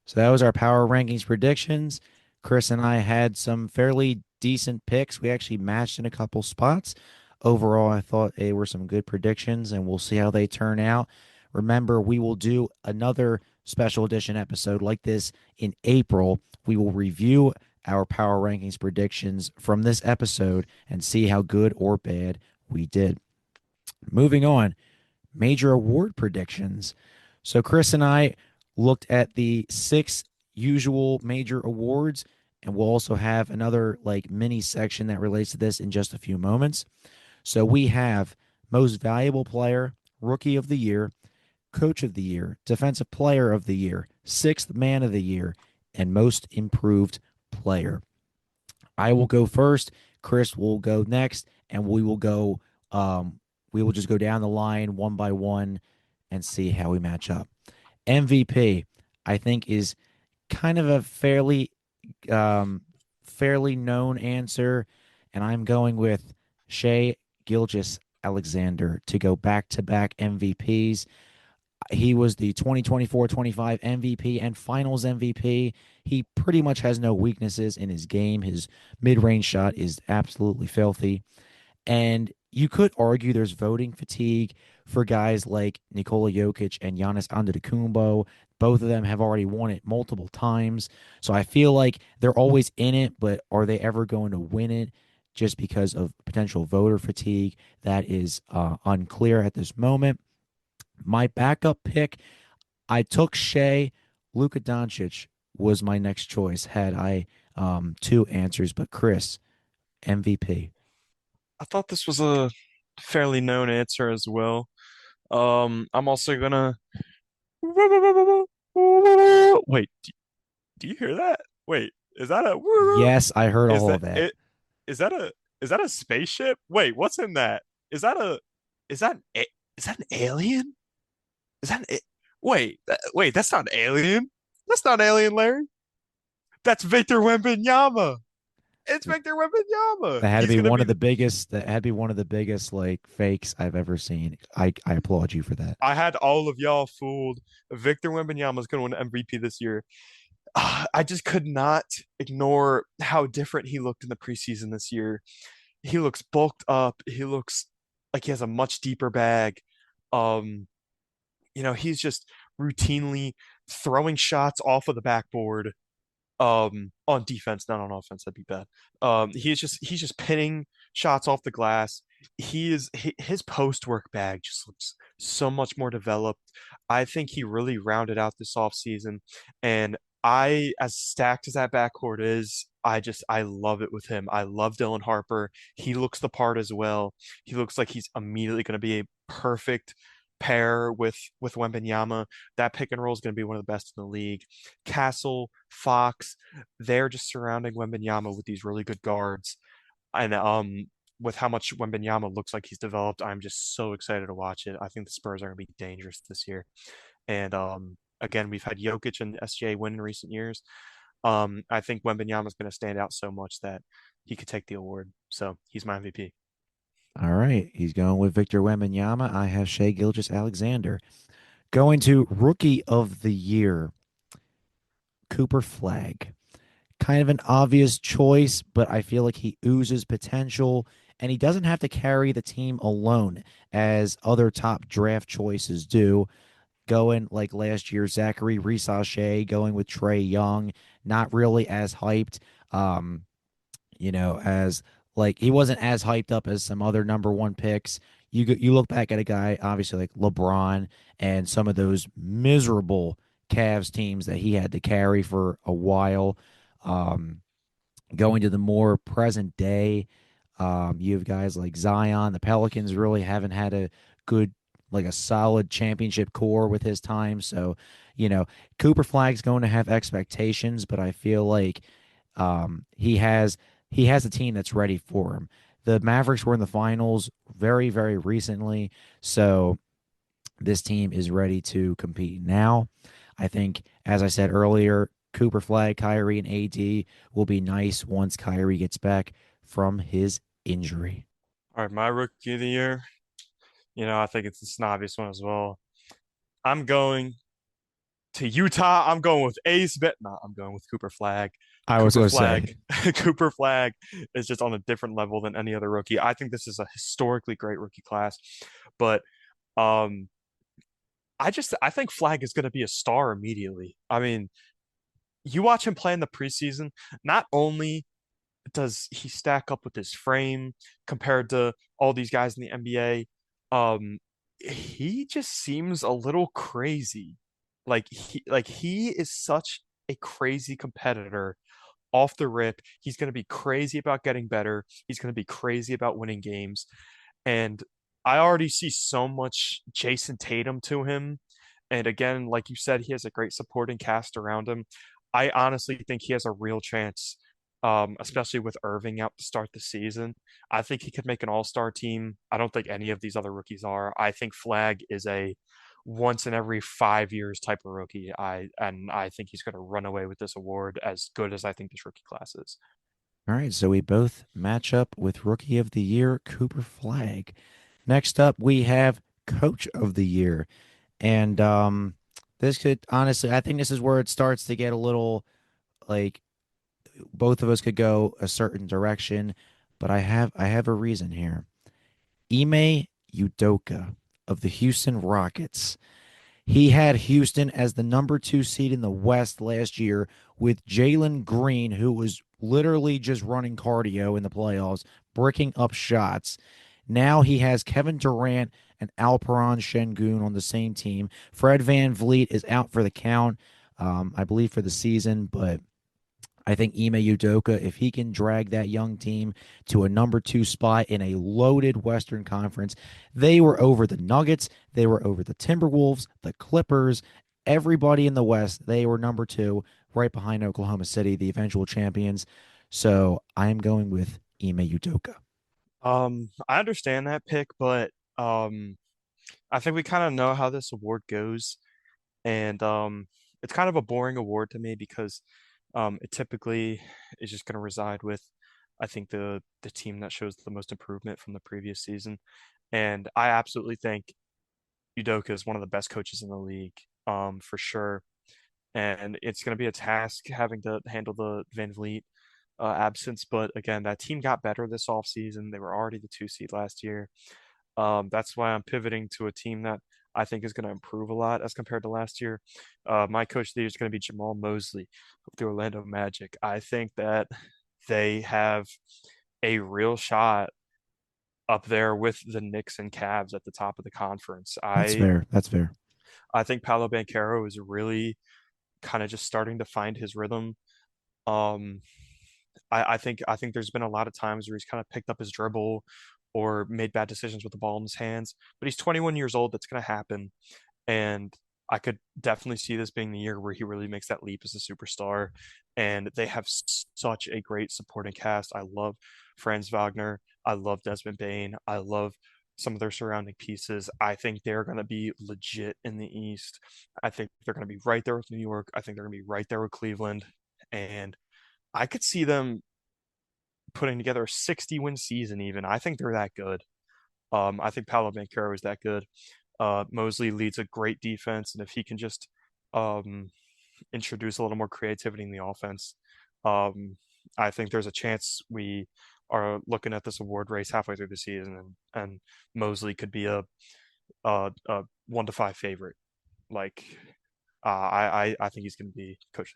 So that was our power rankings predictions. Chris and I had some fairly decent picks. We actually matched in a couple spots. Overall, I thought they were some good predictions, and we'll see how they turn out. Remember, we will do another special edition episode like this in April. We will review our power rankings predictions from this episode and see how good or bad we did. Moving on, major award predictions. So Chris and I looked at the six usual major awards, and we'll also have another like mini section that relates to this in just a few moments. So we have most valuable player, rookie of the year, coach of the year, defensive player of the year, sixth man of the year, and most improved player. I will go first. Chris will go next, and we will go. We will just go down the line one by one and see how we match up. MVP, I think, is kind of a um, fairly known answer, and I'm going with Shea Gilgis Alexander to go back to back MVPs. He was the 2024-25 MVP and Finals MVP. He pretty much has no weaknesses in his game. His mid-range shot is absolutely filthy. And you could argue there's voting fatigue for guys like Nikola Jokic and Giannis Antetokounmpo. Both of them have already won it multiple times. So I feel like they're always in it, but are they ever going to win it just because of potential voter fatigue? That is unclear at this moment. My backup pick, I took Shea. Luka Doncic was my next choice had I two answers, but Chris, MVP. I thought this was a fairly known answer as well. I'm also gonna wait. Do you hear that? Wait, is that a Yes, I heard is all that of that. it? Is that a is that a spaceship? Wait, what's in that? Is that a is that an, is that an alien? Is that an, wait, that's not an alien. That's not alien, Larry. That's Victor Wembanyama. It's Victor Wembanyama. That had to He's be gonna one be of the biggest. That had to be one of the biggest like fakes I've ever seen. I applaud you for that. I had all of y'all fooled. Victor Wembanyama is going to win MVP this year. I just could not ignore how different he looked in the preseason this year. He looks bulked up. He looks like he has a much deeper bag. Um, he's just routinely throwing shots off of the backboard on defense, not on offense. That'd be bad. He's just pinning shots off the glass. His post work bag just looks so much more developed. I think he really rounded out this offseason, and I, as stacked as that backcourt is, I love it with him. I love Dylan Harper. He looks the part as well. He looks like he's immediately going to be a perfect pair with Wembanyama. That pick and roll is going to be one of the best in the league. Castle, Fox, they're just surrounding Wembanyama with these really good guards. And with how much Wembanyama looks like he's developed, I'm just so excited to watch it. I think the Spurs are going to be dangerous this year. And again, we've had Jokic and SGA win in recent years. I think Wembanyama is going to stand out so much that he could take the award. So he's my MVP. All right, he's going with Victor Wembanyama. I have Shea Gilgis Alexander. Going to Rookie of the Year, Cooper Flag. Kind of an obvious choice, but I feel like he oozes potential, and he doesn't have to carry the team alone as other top draft choices do. Going like last year, Zachary Risachet going with Trey Young, not really as hyped. Um, as like he wasn't as hyped up as some other number one picks. You look back at a guy obviously like LeBron and some of those miserable Cavs teams that he had to carry for a while. Um, Going to the more present day, you have guys like Zion. The Pelicans really haven't had a good, like a solid championship core with his time. So, you know, Cooper Flag's going to have expectations, but I feel like he has a team that's ready for him. The Mavericks were in the finals very, very recently, so this team is ready to compete now. I think, as I said earlier, Cooper Flag, Kyrie, and AD will be nice once Kyrie gets back from his injury. All right, my rookie of the year. I think it's the snobbiest one as well. I'm going To Utah, I'm going with Ace Bet. No, I'm going with Cooper Flag. I was Cooper going to say, Flag. Cooper Flag is just on a different level than any other rookie. I think this is a historically great rookie class, but um, I think Flag is going to be a star immediately. I mean, you watch him play in the preseason. Not only does he stack up with his frame compared to all these guys in the NBA, he just seems a little crazy. Like he is such a crazy competitor off the rip. He's going to be crazy about getting better. He's going to be crazy about winning games. And I already see so much Jason Tatum to him. And again, like you said, he has a great supporting cast around him. I honestly think he has a real chance, especially with Irving out to start the season. I think he could make an all-star team. I don't think any of these other rookies are. I think Flag is a once in every 5 years type of rookie. I think he's going to run away with this award as good as I think this rookie class is. all right, so we both match up with Rookie of the Year, Cooper Flag. Next up, we have Coach of the Year. And this could honestly, I think this is where it starts to get a little like both of us could go a certain direction, but I have a reason here. Ime Udoka of the Houston Rockets. He had Houston as the number 2 seed in the West last year with Jalen Green, who was literally just running cardio in the playoffs, bricking up shots. Now he has Kevin Durant and Alperon Şengün on the same team. Fred Van Vliet is out for the count, I believe, for the season, but I think Ime Udoka, if he can drag that young team to a number 2 spot in a loaded Western Conference, they were over the Nuggets, they were over the Timberwolves, the Clippers, everybody in the West. They were number 2, right behind Oklahoma City, the eventual champions. So I am going with Ime Udoka. I understand that pick, but I think we kind of know how this award goes, and it's kind of a boring award to me because it typically is just going to reside with, I think, the team that shows the most improvement from the previous season, and I absolutely think Udoka is one of the best coaches in the league, for sure. And it's going to be a task having to handle the Van Vliet absence. But again, that team got better this offseason. They were already the 2 seed last year. That's why I'm pivoting to a team that I think is going to improve a lot as compared to last year. My coach of the year is going to be Jamal Mosley of the Orlando Magic. I think that they have a real shot up there with the Knicks and Cavs at the top of the conference. That's I fair. That's fair. I think Paolo Banchero is really kind of just starting to find his rhythm. Um, I think there's been a lot of times where he's kind of picked up his dribble or made bad decisions with the ball in his hands, but he's 21 years old. That's going to happen, and I could definitely see this being the year where he really makes that leap as a superstar. And they have such a great supporting cast. I love Franz Wagner. I love Desmond Bain. I love some of their surrounding pieces. I think they're going to be legit in the East. I think they're going to be right there with New York. I think they're going to be right there with Cleveland. And I could see them putting together a 60-win season even. I think they're that good. I think Paolo Banchero is that good. Mosley leads a great defense, and if he can just um, introduce a little more creativity in the offense, um, I think there's a chance we are looking at this award race halfway through the season, and Mosley could be a 1 to 5 favorite. Like, I think he's going to be coach.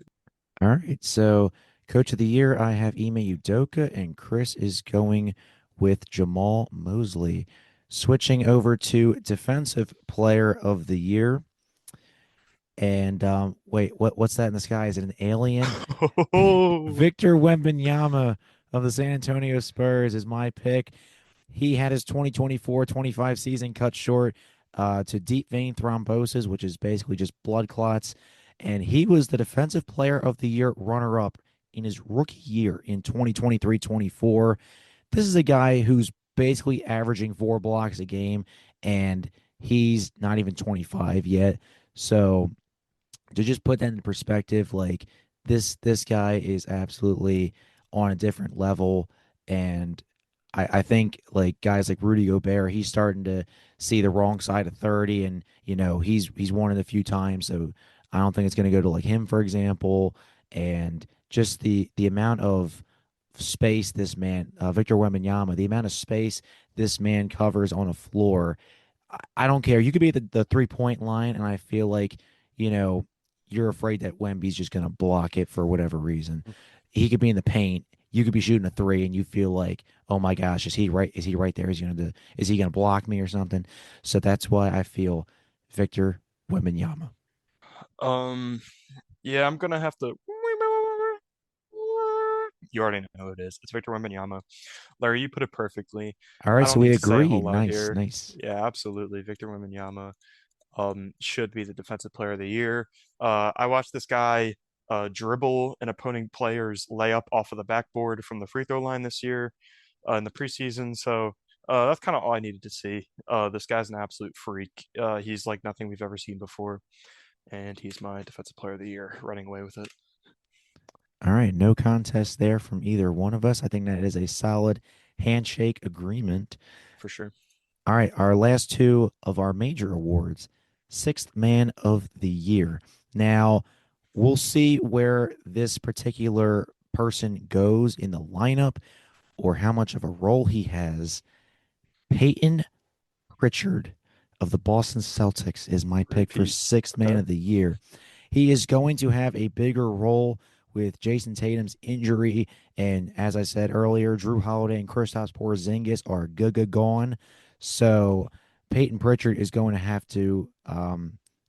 All right. So, Coach of the Year, I have Ime Udoka, and Chris is going with Jamal Mosley. Switching over to Defensive Player of the Year. And wait, what's that in the sky? Is it an alien? Oh, Victor Wembanyama of the San Antonio Spurs is my pick. He had his 2024-25 season cut short to deep vein thrombosis, which is basically just blood clots. And he was the Defensive Player of the Year runner up in his rookie year in 2023-24. This is a guy who's basically averaging 4 blocks a game, and he's not even 25 yet. So to just put that in perspective, like this guy is absolutely on a different level. And I think like guys like Rudy Gobert, he's starting to see the wrong side of 30, and he's won it a few times. So I don't think it's going to go to like him, for example, and just the amount of space this man, Victor Wembanyama, the amount of space this man covers on a floor. I don't care. You could be at the 3 point line, and I feel like, you know, you're afraid that Wemby's just going to block it for whatever reason. He could be in the paint. You could be shooting a three, and you feel like, oh my gosh, is he right? Is he right there? Is he gonna block me or something? So that's why I feel Victor Wembanyama. Um, yeah, I'm gonna have to. You already know who it is. It's Victor Wembanyama. Larry, you put it perfectly. All I right, don't so we need to say a agree. whole lot Nice, here. nice. Yeah, absolutely. Victor Wembanyama should be the defensive player of the year. I watched this guy dribble an opposing player's layup off of the backboard from the free throw line this year in the preseason. So that's kind of all I needed to see. This guy's an absolute freak. He's like nothing we've ever seen before, and he's my defensive player of the year, running away with it All right, no contest there from either one of us. I think that is a solid handshake agreement. for sure. All right, our last two of our major awards, Sixth Man of the Year. Now, we'll see where this particular person goes in the lineup or how much of a role he has. Peyton Pritchard of the Boston Celtics is my pick for Repeat. Sixth Man Okay. of the Year. He is going to have a bigger role with Jason Tatum's injury. And as I said earlier, Drew Holiday and Kristaps Porzingis are gone. So Peyton Pritchard is going to have to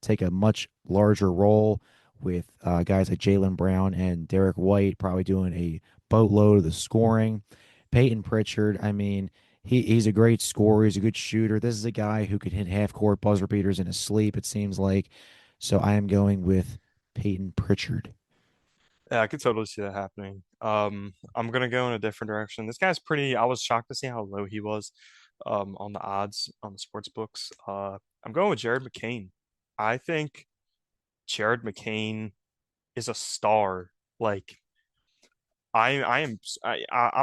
take a much larger role with guys like Jaylen Brown and Derek White probably doing a boatload of the scoring. Peyton Pritchard, I mean, he's a great scorer. He's a good shooter. This is a guy who could hit half court buzzer beaters in his sleep, it seems like. So I am going with Peyton Pritchard. Yeah, I could totally see that happening. I'm gonna go in a different direction. This guy's pretty. I was shocked to see how low he was, on the odds on the sports books. I'm going with Jared McCain. I think Jared McCain is a star. Like I'm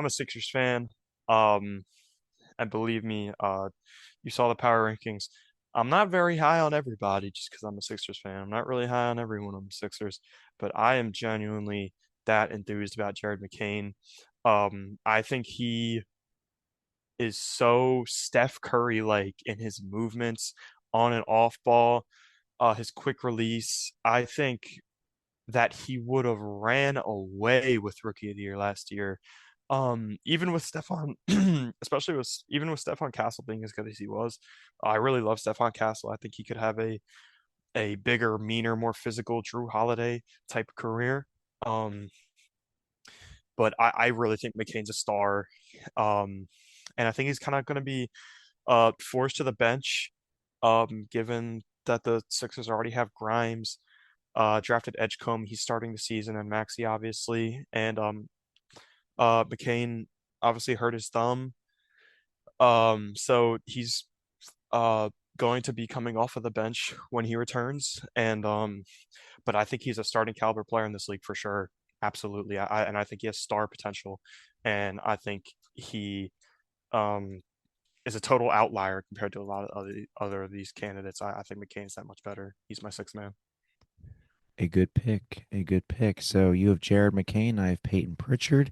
a Sixers fan. Um, and believe me, you saw the power rankings. I'm not very high on everybody just because I'm a Sixers fan. I'm not really high on everyone on the Sixers, but I am genuinely that enthused about Jared McCain. I think he is so Steph Curry like in his movements on and off ball, his quick release. I think that he would have ran away with Rookie of the Year last year. Even with Stefan, especially with even with Stefan Castle being as good as he was, I really love Stefan Castle. I think he could have a bigger, meaner, more physical Drew Holiday type career. Um, but I really think McCain's a star. And I think he's kind of going to be forced to the bench, given that the Sixers already have Grimes, drafted Edgecombe. He's starting the season, and Maxey obviously, and McCain obviously hurt his thumb. So he's uh going to be coming off of the bench when he returns, and but I think he's a starting caliber player in this league for sure. Absolutely, and I think he has star potential, and I think he um is a total outlier compared to a lot of other of these candidates. I think McCain's that much better. He's my sixth man. A good pick. A good pick. So you have Jared McCain. I have Peyton Pritchard.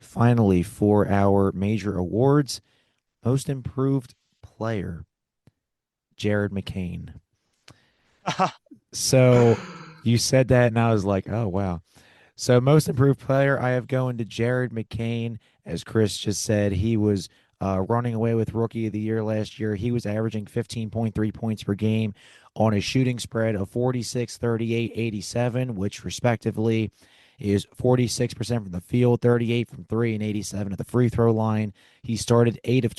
Finally, for our major awards, most improved player, Jared McCain. So you said that, and I was like, oh, wow. So most improved player, I have going to Jared McCain. As Chris just said, he was running away with Rookie of the Year last year. He was averaging 15.3 points per game on a shooting spread of 46, 38, 87, which respectively is 46% from the field, 38 from three, and 87 at the free throw line. He started 8 of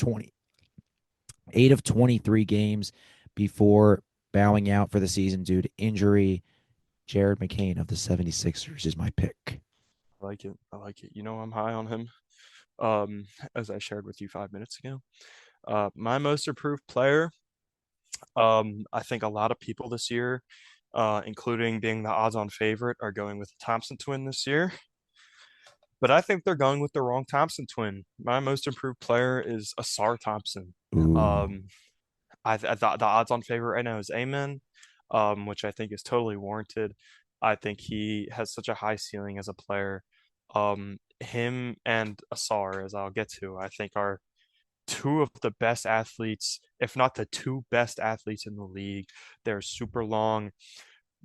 23 games before bowing out for the season due to injury. Jared McCain of the 76ers is my pick. I like it. I like it. You know, I'm high on him. Um, as I shared with you 5 minutes ago. My most improved player. I think a lot of people this year, including being the odds-on favorite, are going with the Thompson twin this year. But I think they're going with the wrong Thompson twin. My most improved player is Asar Thompson. Ooh. Um, I thought the odds-on favorite right now is Amen. which I think is totally warranted. I think he has such a high ceiling as a player. Him and Asar, as I'll get to, I think are two of the best athletes, if not the two best athletes in the league. They're super long.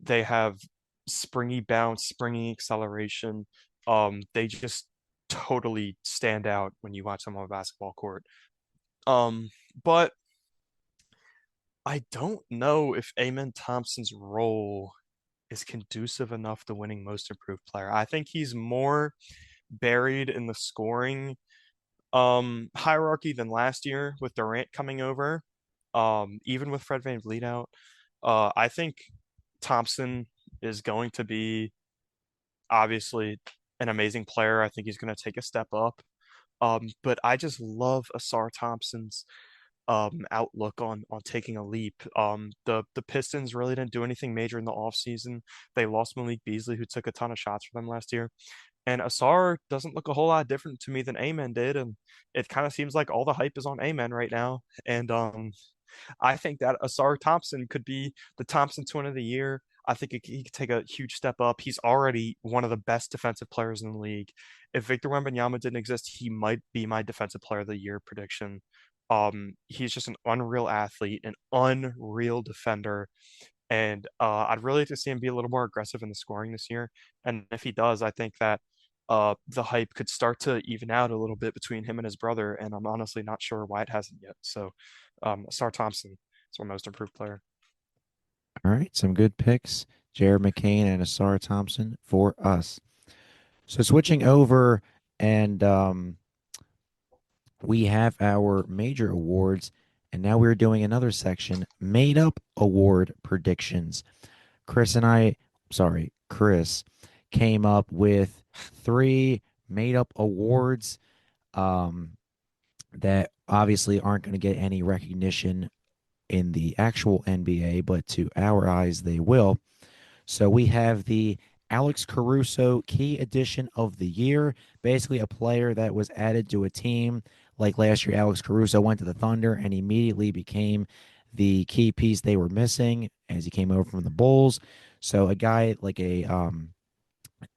They have springy bounce, springy acceleration. They just totally stand out when you watch them on a basketball court. But I don't know if Amen Thompson's role is conducive enough to winning Most Improved Player. I think he's more buried in the scoring hierarchy than last year with Durant coming over. Even with Fred VanVleet out. I think Thompson is going to be obviously an amazing player. I think he's going to take a step up. But I just love Asar Thompson's outlook on taking a leap. The Pistons really didn't do anything major in the offseason. They lost Malik Beasley, who took a ton of shots for them last year. And Asar doesn't look a whole lot different to me than Amen did, and it kind of seems like all the hype is on Amen right now. And I think that Asar Thompson could be the Thompson Twin of the Year. I think he could take a huge step up. He's already one of the best defensive players in the league. If Victor Wembanyama didn't exist, he might be my Defensive Player of the Year prediction. He's just an unreal athlete, an unreal defender, and I'd really like to see him be a little more aggressive in the scoring this year. And if he does, I think that the hype could start to even out a little bit between him and his brother. And I'm honestly not sure why it hasn't yet. So, Sar Thompson is our most improved player. All right, some good picks. Jared McCain and Asar Thompson for us. So switching over, and we have our major awards, and now we're doing another section, made up award predictions. Chris came up with three made up awards um, that obviously aren't going to get any recognition in the actual NBA, but to our eyes, they will. So we have the Alex Caruso Key Edition of the Year, basically a player that was added to a team. Like last year, Alex Caruso went to the Thunder and immediately became the key piece they were missing as he came over from the Bulls. So a guy like a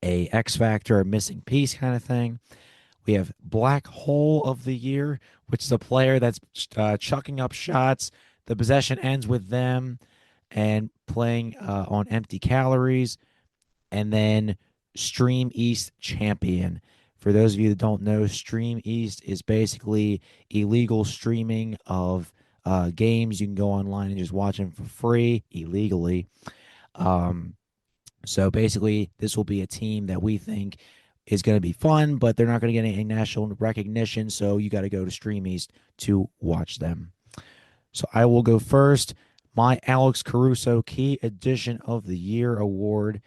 X factor, a missing piece kind of thing. We have Black Hole of the Year, which is a player that's chucking up shots. The possession ends with them and playing on empty calories. And then Stream East Champion. For those of you that don't know, Stream East is basically illegal streaming of games. You can go online and just watch them for free illegally. Um, so basically, this will be a team that we think is going to be fun, but they're not going to get any national recognition. So you got to go to Stream East to watch them. So I will go first. My Alex Caruso Key Edition of the Year award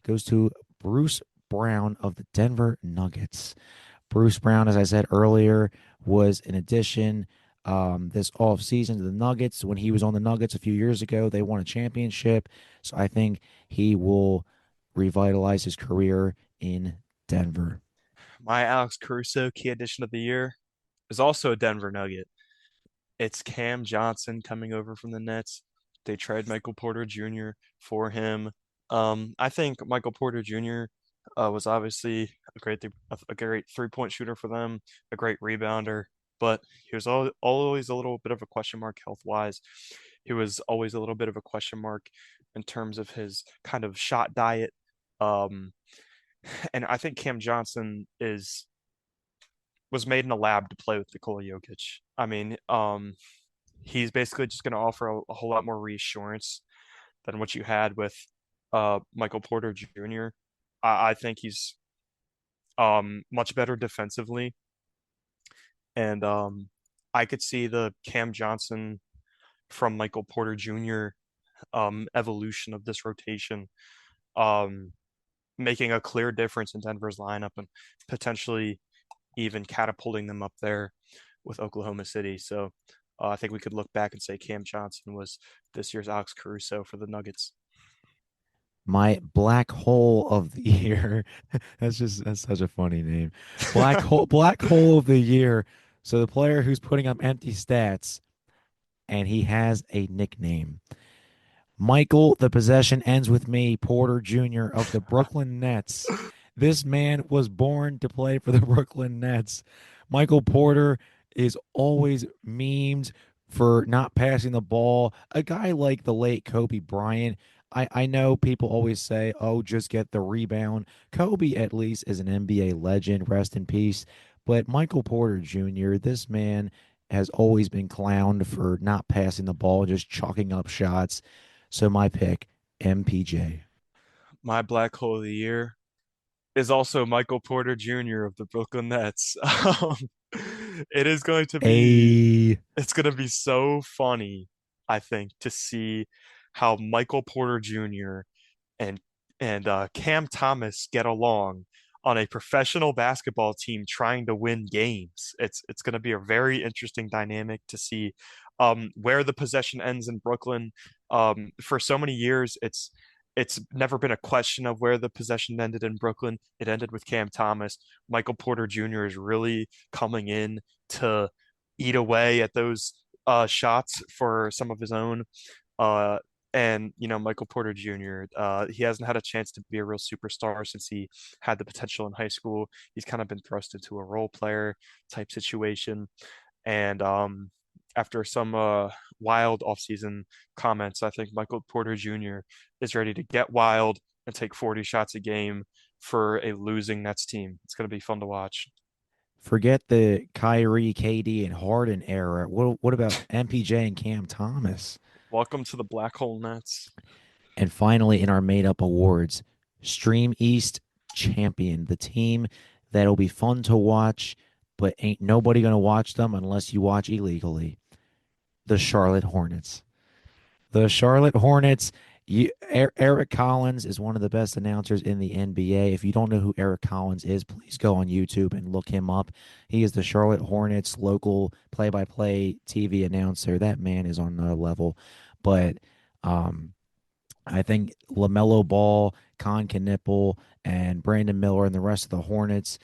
goes to Bruce Brown of the Denver Nuggets. Bruce Brown, as I said earlier, was an addition this offseason to the Nuggets. When he was on the Nuggets a few years ago, they won a championship. So I think he will revitalize his career in Denver. My Alex Caruso key addition of the year is also a Denver Nugget. It's Cam Johnson coming over from the Nets. They trade Michael Porter Jr. for him. I think Michael Porter Jr. Was obviously a great 3-point shooter for them, a great rebounder, but he was always a little bit of a question mark health wise. He was always a little bit of a question mark in terms of his kind of shot diet. Um, and I think Cam Johnson is was made in a lab to play with Nikola Jokic. I mean, he's basically just going to offer a whole lot more reassurance than what you had with Michael Porter Jr. I think he's much better defensively, and I could see the Cam Johnson from Michael Porter Jr. Evolution of this rotation um, making a clear difference in Denver's lineup and potentially even catapulting them up there with Oklahoma City. So I think we could look back and say Cam Johnson was this year's Alex Caruso for the Nuggets. My Black Hole of the Year. That's such a funny name. Black Hole of the Year. So the player who's putting up empty stats and he has a nickname. Michael, the possession ends with me, Porter Jr. of the Brooklyn Nets. This man was born to play for the Brooklyn Nets. Michael Porter is always memed for not passing the ball. A guy like the late Kobe Bryant, I know people always say, oh, just get the rebound. Kobe, at least, is an NBA legend. Rest in peace. But Michael Porter Jr., this man has always been clowned for not passing the ball, just chalking up shots. So my pick, MPJ. My black hole of the year is also Michael Porter Jr. of the Brooklyn Nets. It is going to be A it's going to be so funny, I think, to see how Michael Porter Jr. and Cam Thomas get along on a professional basketball team trying to win games. It's going to be a very interesting dynamic to see where the possession ends in Brooklyn. For so many years, it's never been a question of where the possession ended in Brooklyn. It ended with Cam Thomas. Michael Porter Jr. is really coming in to eat away at those shots for some of his own. Uh, and Michael Porter Jr. He hasn't had a chance to be a real superstar since he had the potential in high school. He's kind of been thrust into a role player type situation, and after some wild offseason comments, I think Michael Porter Jr. is ready to get wild and take 40 shots a game for a losing Nets team. It's going to be fun to watch. Forget the Kyrie, KD, and Harden era. What about MPJ and Cam Thomas? Welcome to the Black Hole Nets. And finally, in our made up awards, Stream East champion, the team that'll be fun to watch, but ain't nobody gonna watch them unless you watch illegally. The Charlotte Hornets. The Charlotte Hornets. Eric Collins is one of the best announcers in the NBA. If you don't know who Eric Collins is, please go on YouTube and look him up. He is the Charlotte Hornets local play-by-play TV announcer. That man is on another level. But um, I think LaMelo Ball, Con Knipple, and Brandon Miller and the rest of the Hornets,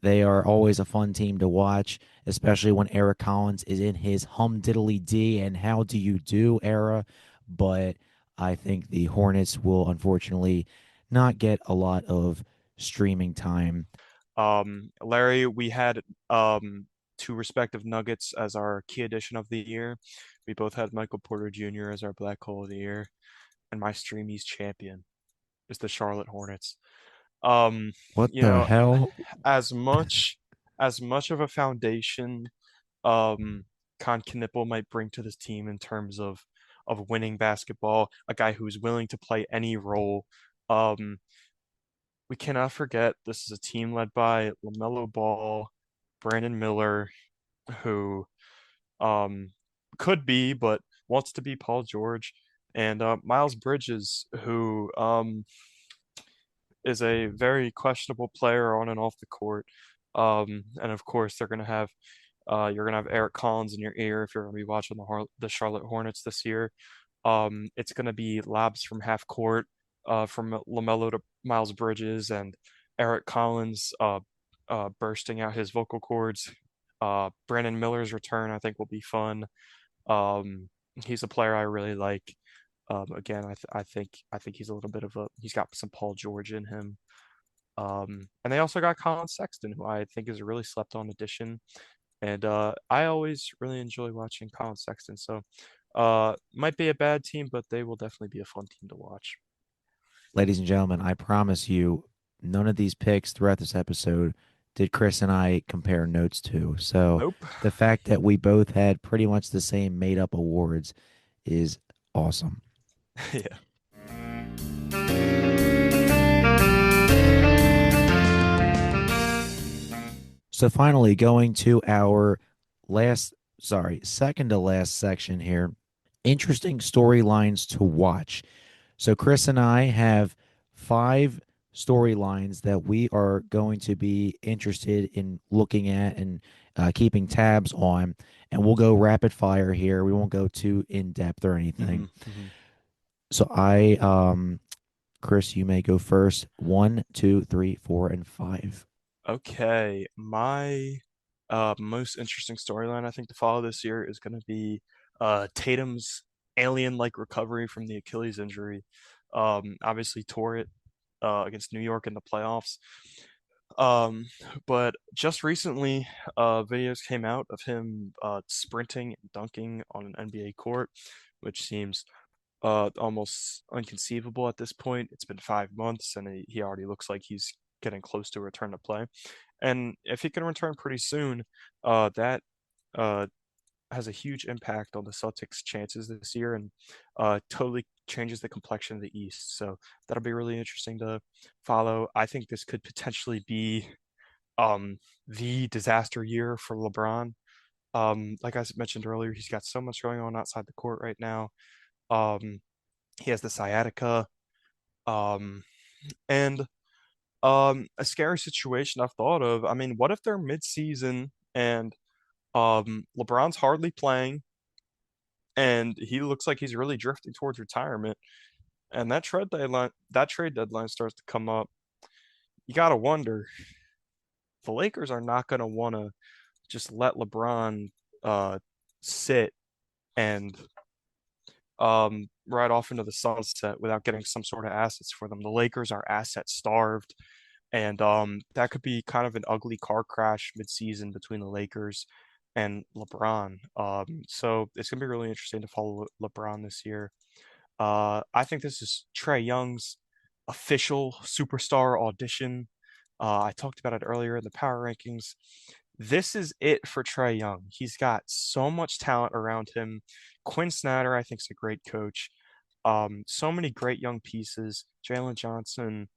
they are always a fun team to watch, especially when Eric Collins is in his hum diddly d and how do you do era. But I think the Hornets will unfortunately not get a lot of streaming time. Larry, we had two respective Nuggets as our key addition of the year. We both had Michael Porter Jr. as our Black Hole of the year, and my Streamies champion is the Charlotte Hornets. Um, What you the know, hell? as much of a foundation um Con Knipple might bring to this team in terms of winning basketball, a guy who's willing to play any role. Um, we cannot forget this is a team led by LaMelo Ball, Brandon Miller, who um could be but wants to be Paul George, and Miles Bridges, who is a very questionable player on and off the court. And of course, you're gonna have Eric Collins in your ear if you're gonna be watching the Charlotte Hornets this year. It's gonna be lobs from half court, from LaMelo to Miles Bridges and Eric Collins, bursting out his vocal cords. Brandon Miller's return, I think, will be fun. Um, he's a player I really like. Again, I think he's a little bit of he's got some Paul George in him. And they also got Colin Sexton, who I think is a really slept on addition. And I always really enjoy watching Colin Sexton. So might be a bad team, but they will definitely be a fun team to watch. Ladies and gentlemen, I promise you, none of these picks throughout this episode did Chris and I compare notes to. So Nope. the fact that we both had pretty much the same made up awards is awesome. Yeah. So finally, going to our second to last section here. Interesting storylines to watch. So Chris and I have five storylines that we are going to be interested in looking at and keeping tabs on, and we'll go rapid fire here. We won't go too in depth or anything. hmm hmm So Chris, you may go first. One, two, three, four, and five. Okay. My most interesting storyline I think to follow this year is going to be Tatum's alien-like recovery from the Achilles injury. Obviously tore it against New York in the playoffs. Um, but just recently, videos came out of him sprinting and dunking on an NBA court, which seems almost inconceivable at this point. It's been 5 months, and he already looks like he's getting close to a return to play. And if he can return pretty soon, that uh, has a huge impact on the Celtics' chances this year and totally changes the complexion of the East. So that'll be really interesting to follow. I think this could potentially be the disaster year for LeBron. Like I mentioned earlier, he's got so much going on outside the court right now. Um, he has the sciatica, um, and a scary situation I've thought of. I mean, what if they're mid-season and LeBron's hardly playing, and he looks like he's really drifting towards retirement, and that trade deadline starts to come up. You gotta wonder, the Lakers are not gonna want to just let LeBron uh sit and ride off into the sunset without getting some sort of assets for them. The Lakers are asset starved, and that could be kind of an ugly car crash mid-season between the Lakers and LeBron. So it's gonna be really interesting to follow LeBron this year. I think this is Trae Young's official superstar audition. I talked about it earlier in the power rankings. This is it for Trae Young. He's got so much talent around him. Quinn Snyder, I think, is a great coach. So many great young pieces. Jalen Johnson,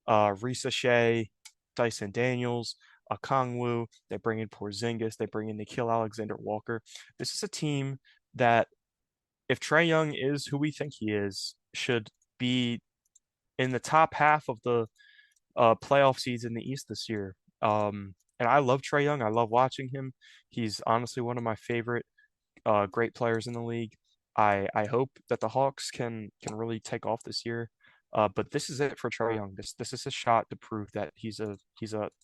Risa Shea, Dyson Daniels, Okongwu. They bring in Porzingis. They bring in Nikhil Alexander-Walker. This is a team that, if Trae Young is who we think he is, should be in the top half of the playoff seeds in the East this year. And I love Trae Young. I love watching him. He's honestly one of my favorite great players in the league. I hope that the Hawks can really take off this year. But this is it for Trae Young. This is a shot to prove that he's a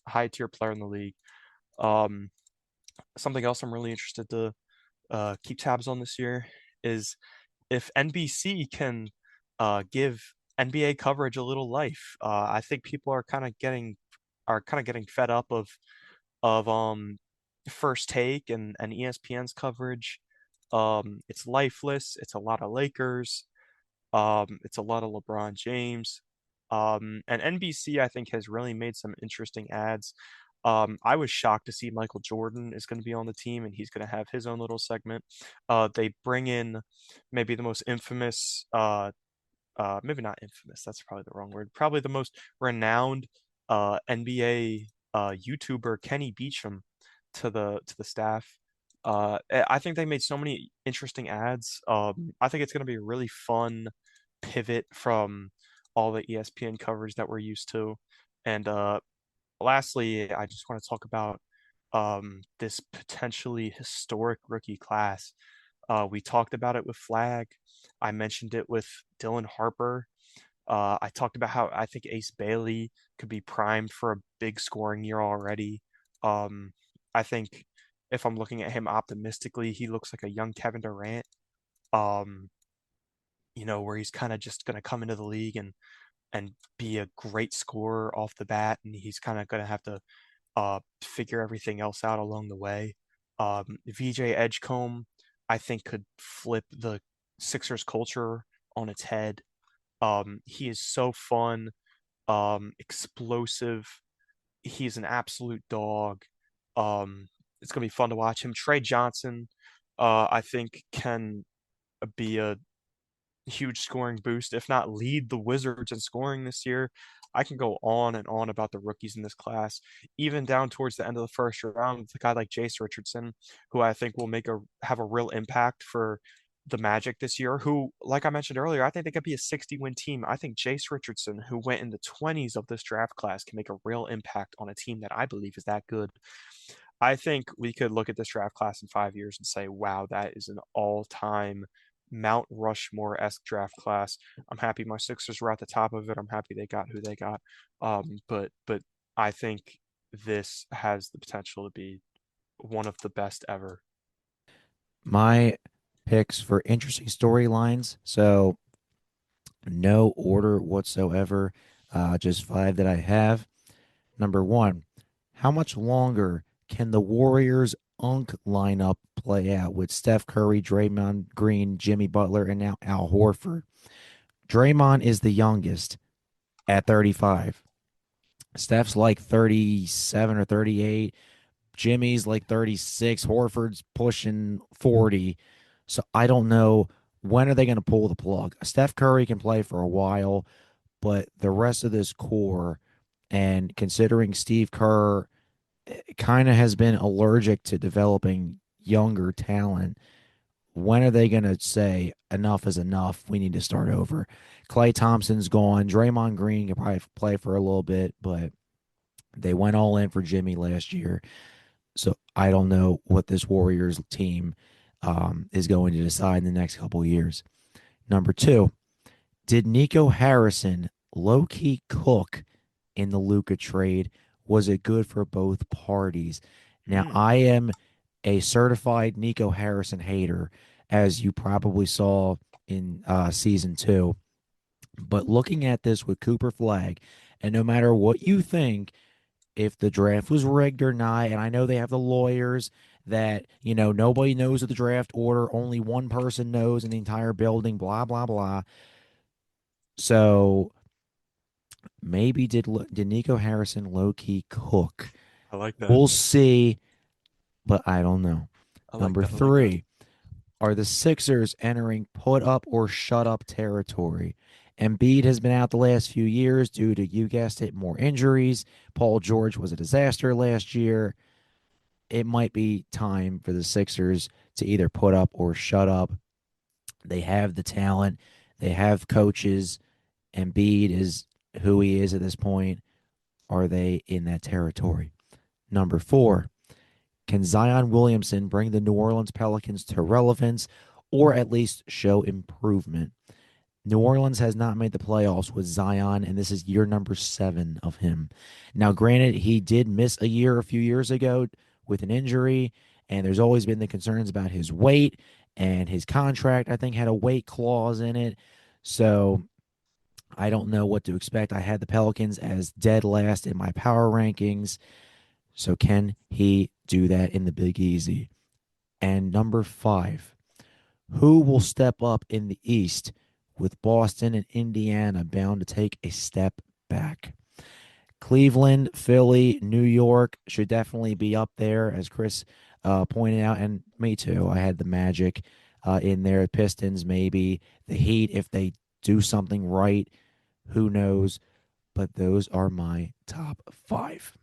high tier player in the league. Um, Something else I'm really interested to keep tabs on this year is if NBC can give NBA coverage a little life. I think people are kind of getting fed up of First Take and ESPN's coverage. It's lifeless. It's a lot of Lakers. It's a lot of LeBron James. And NBC, I think, has really made some interesting ads. I was shocked to see Michael Jordan is going to be on the team and he's going to have his own little segment. They bring in maybe the most infamous, maybe not infamous, that's probably the wrong word, probably the most renowned NBA YouTuber, Kenny Beecham, to the staff. I think they made so many interesting ads. I think it's going to be a really fun pivot from all the ESPN coverage that we're used to. And lastly, I just want to talk about this potentially historic rookie class. We talked about it with Flag. I mentioned it with Dylan Harper. I talked about how I think Ace Bailey could be primed for a big scoring year already. I think if I'm looking at him optimistically, he looks like a young Kevin Durant. Um, where he's kind of just going to come into the league and be a great scorer off the bat, and he's kind of going to have to figure everything else out along the way. VJ Edgecombe, I think, could flip the Sixers culture on its head. He is so fun, explosive. He's an absolute dog. It's gonna be fun to watch him. Trey Johnson, I think, can be a huge scoring boost, if not lead the Wizards in scoring this year. I can go on and on about the rookies in this class, even down towards the end of the first round. A guy like Jace Richardson, who I think will have a real impact for the Magic this year. Who, like I mentioned earlier, I think they could be a 60-win team. I think Jace Richardson, who went in the 20s of this draft class, can make a real impact on a team that I believe is that good. I think we could look at this draft class in 5 years and say, wow, that is an all-time Mount Rushmore-esque draft class. I'm happy my Sixers were at the top of it. I'm happy they got who they got. But I think this has the potential to be one of the best ever. My picks for interesting storylines. So no order whatsoever, just five that I have. Number one, how much longer can the Warriors' unk lineup play out with Steph Curry, Draymond Green, Jimmy Butler, and now Al Horford? Draymond is the youngest at 35. Steph's like 37 or 38. Jimmy's like 36. Horford's pushing 40. So I don't know when are they going to pull the plug. Steph Curry can play for a while, but the rest of this core, and considering Steve Kerr kind of has been allergic to developing younger talent, when are they going to say enough is enough? We need to start over. Klay Thompson's gone. Draymond Green can probably play for a little bit, but they went all in for Jimmy last year. So I don't know what this Warriors team is going to decide in the next couple of years. Number two, did Nico Harrison low key cook in the Luka trade? Was it good for both parties? Now, Hmm. I am a certified Nico Harrison hater, as you probably saw in season two. But looking at this with Cooper Flag, and no matter what you think, if the draft was rigged or not, and I know they have the lawyers that, nobody knows of the draft order, only one person knows in the entire building, blah, blah, blah. So maybe did Nico Harrison low key cook? I like that. We'll see, but I don't know. I like Number that. I like that. three, are the Sixers entering put up or shut up territory? Embiid has been out the last few years due to, you guessed it, more injuries. Paul George was a disaster last year. It might be time for the Sixers to either put up or shut up. They have the talent, they have coaches. Embiid is who he is at this point. Are they in that territory? Number four, can Zion Williamson bring the New Orleans Pelicans to relevance or at least show improvement? New Orleans has not made the playoffs with Zion, and this is year number 7 of him. Now, granted, he did miss a year a few years ago with an injury, and there's always been the concerns about his weight, and his contract, I think, had a weight clause in it. So I don't know what to expect. I had the Pelicans as dead last in my power rankings. So can he do that in the Big Easy? And number 5, who will step up in the East with Boston and Indiana bound to take a step back? Cleveland, Philly, New York should definitely be up there, as Chris pointed out, and me too. I had the Magic in there, Pistons maybe, the Heat if they do something right. Who knows? But those are my top 5.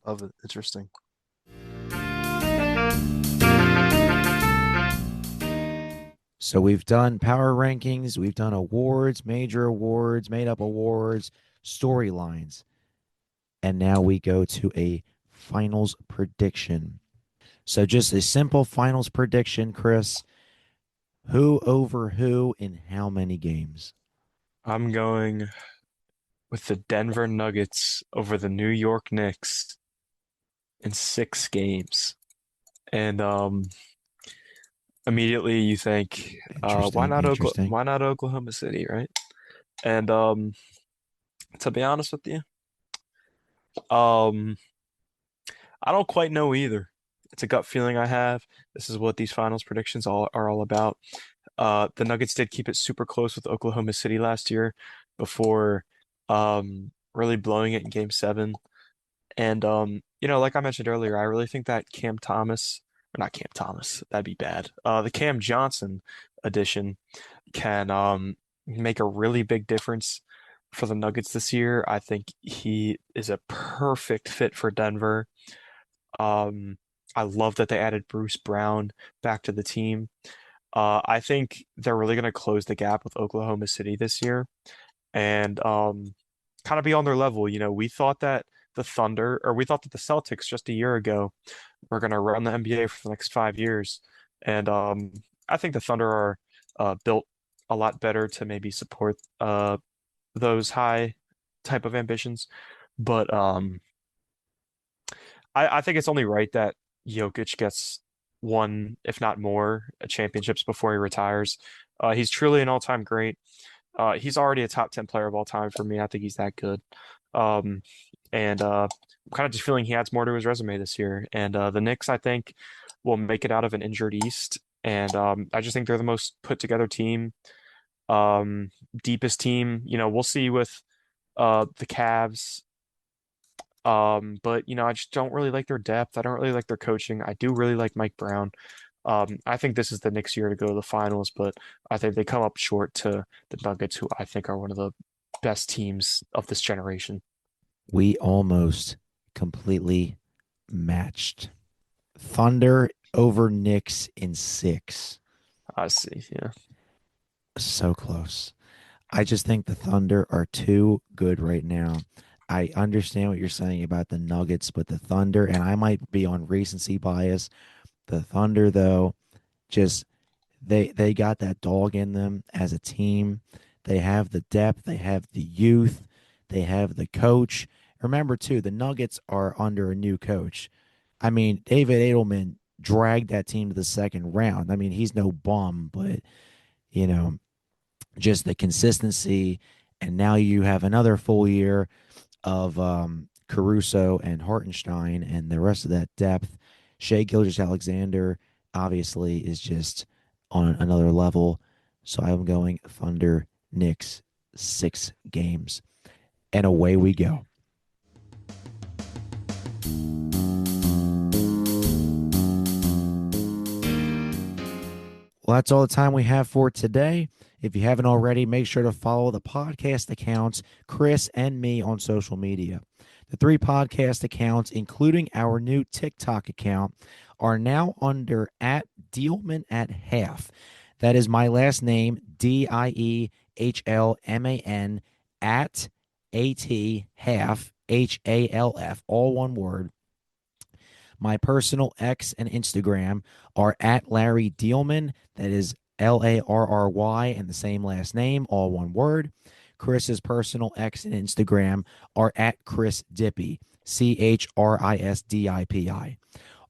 Love it. Interesting. So we've done power rankings, we've done awards, major awards, made up awards, storylines, and now we go to a finals prediction. So just a simple finals prediction, Chris. Who over who in how many games? I'm going with the Denver Nuggets over the New York Knicks in 6 games. And immediately you think, Interesting, interesting. why not Oklahoma City, right? And to be honest with you, um, I don't quite know either. It's a gut feeling I have. This is what these finals predictions are all about. The Nuggets did keep it super close with Oklahoma City last year before really blowing it in Game 7. And like I mentioned earlier, I really think that Cam Thomas, or not Cam Thomas, that'd be bad. The Cam Johnson addition can make a really big difference for the Nuggets this year. I think he is a perfect fit for Denver. Um, I love that they added Bruce Brown back to the team. I think they're really going to close the gap with Oklahoma City this year and kind of be on their level. We thought that the Thunder, or we thought that the Celtics just a year ago were going to run the NBA for the next 5 years. And I think the Thunder are built a lot better to maybe support those high type of ambitions. But I think it's only right that Jokic gets one, if not more, championships before he retires. He's truly an all-time great. He's already a top 10 player of all time for me. I think he's that good. Um, and I'm kind of just feeling he adds more to his resume this year. And the Knicks, I think, will make it out of an injured East. And I just think they're the most put together team, um, deepest team. We'll see with the Cavs. But I just don't really like their depth. I don't really like their coaching. I do really like Mike Brown. I think this is the Knicks year to go to the finals, but I think they come up short to the Nuggets, who I think are one of the best teams of this generation. We almost completely matched. Thunder over Knicks in 6. I see. Yeah. So close. I just think the Thunder are too good right now. I understand what you're saying about the Nuggets, but the Thunder, and I might be on recency bias. The Thunder, though, just they got that dog in them as a team. They have the depth, they have the youth, they have the coach. Remember too, the Nuggets are under a new coach. I mean, David Edelman dragged that team to the second round. I mean, he's no bum, but you know, just the consistency. And now you have another full year of Caruso and Hartenstein and the rest of that depth. Shea Gilgeous-Alexander obviously is just on another level. So I'm going Thunder Knicks 6 games. And away we go. Well, that's all the time we have for today. If you haven't already, make sure to follow the podcast accounts, Chris and me, on social media. The 3 podcast accounts, including our new TikTok account, are now under at Diehlman at half. That is my last name, Diehlman at AT half, HALF, all one word. My personal X and Instagram are at Larry Diehlman. That is Larry and the same last name, all one word. Chris's personal X and Instagram are at Chris Dippy, ChrisDipi.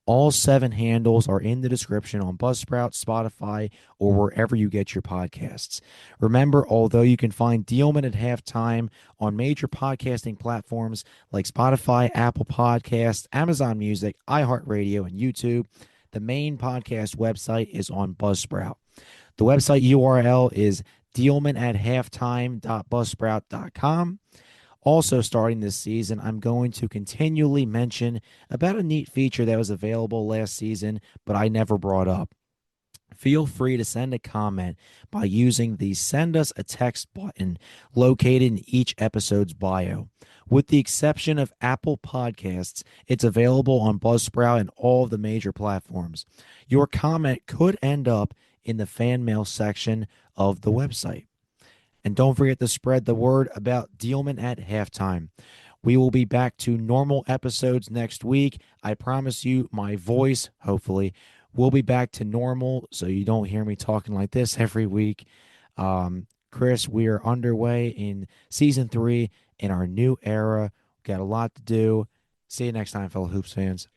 All 7 handles are in the description on Buzzsprout, Spotify, or wherever you get your podcasts. Remember, although you can find Dealman at halftime on major podcasting platforms like Spotify, Apple Podcasts, Amazon Music, iHeartRadio, and YouTube, the main podcast website is on Buzzsprout. The website URL is dealmanathalftime.buzzsprout.com. Also, starting this season, I'm going to continually mention about a neat feature that was available last season, but I never brought up. Feel free to send a comment by using the Send Us a Text button located in each episode's bio. With the exception of Apple Podcasts, it's available on Buzzsprout and all of the major platforms. Your comment could end up in the fan mail section of the website. And don't forget to spread the word about Dealman at halftime. We will be back to normal episodes next week. I promise you, my voice, hopefully, will be back to normal so you don't hear me talking like this every week. Chris, we are underway in season 3 in our new era. Got a lot to do. See you next time, fellow Hoops fans.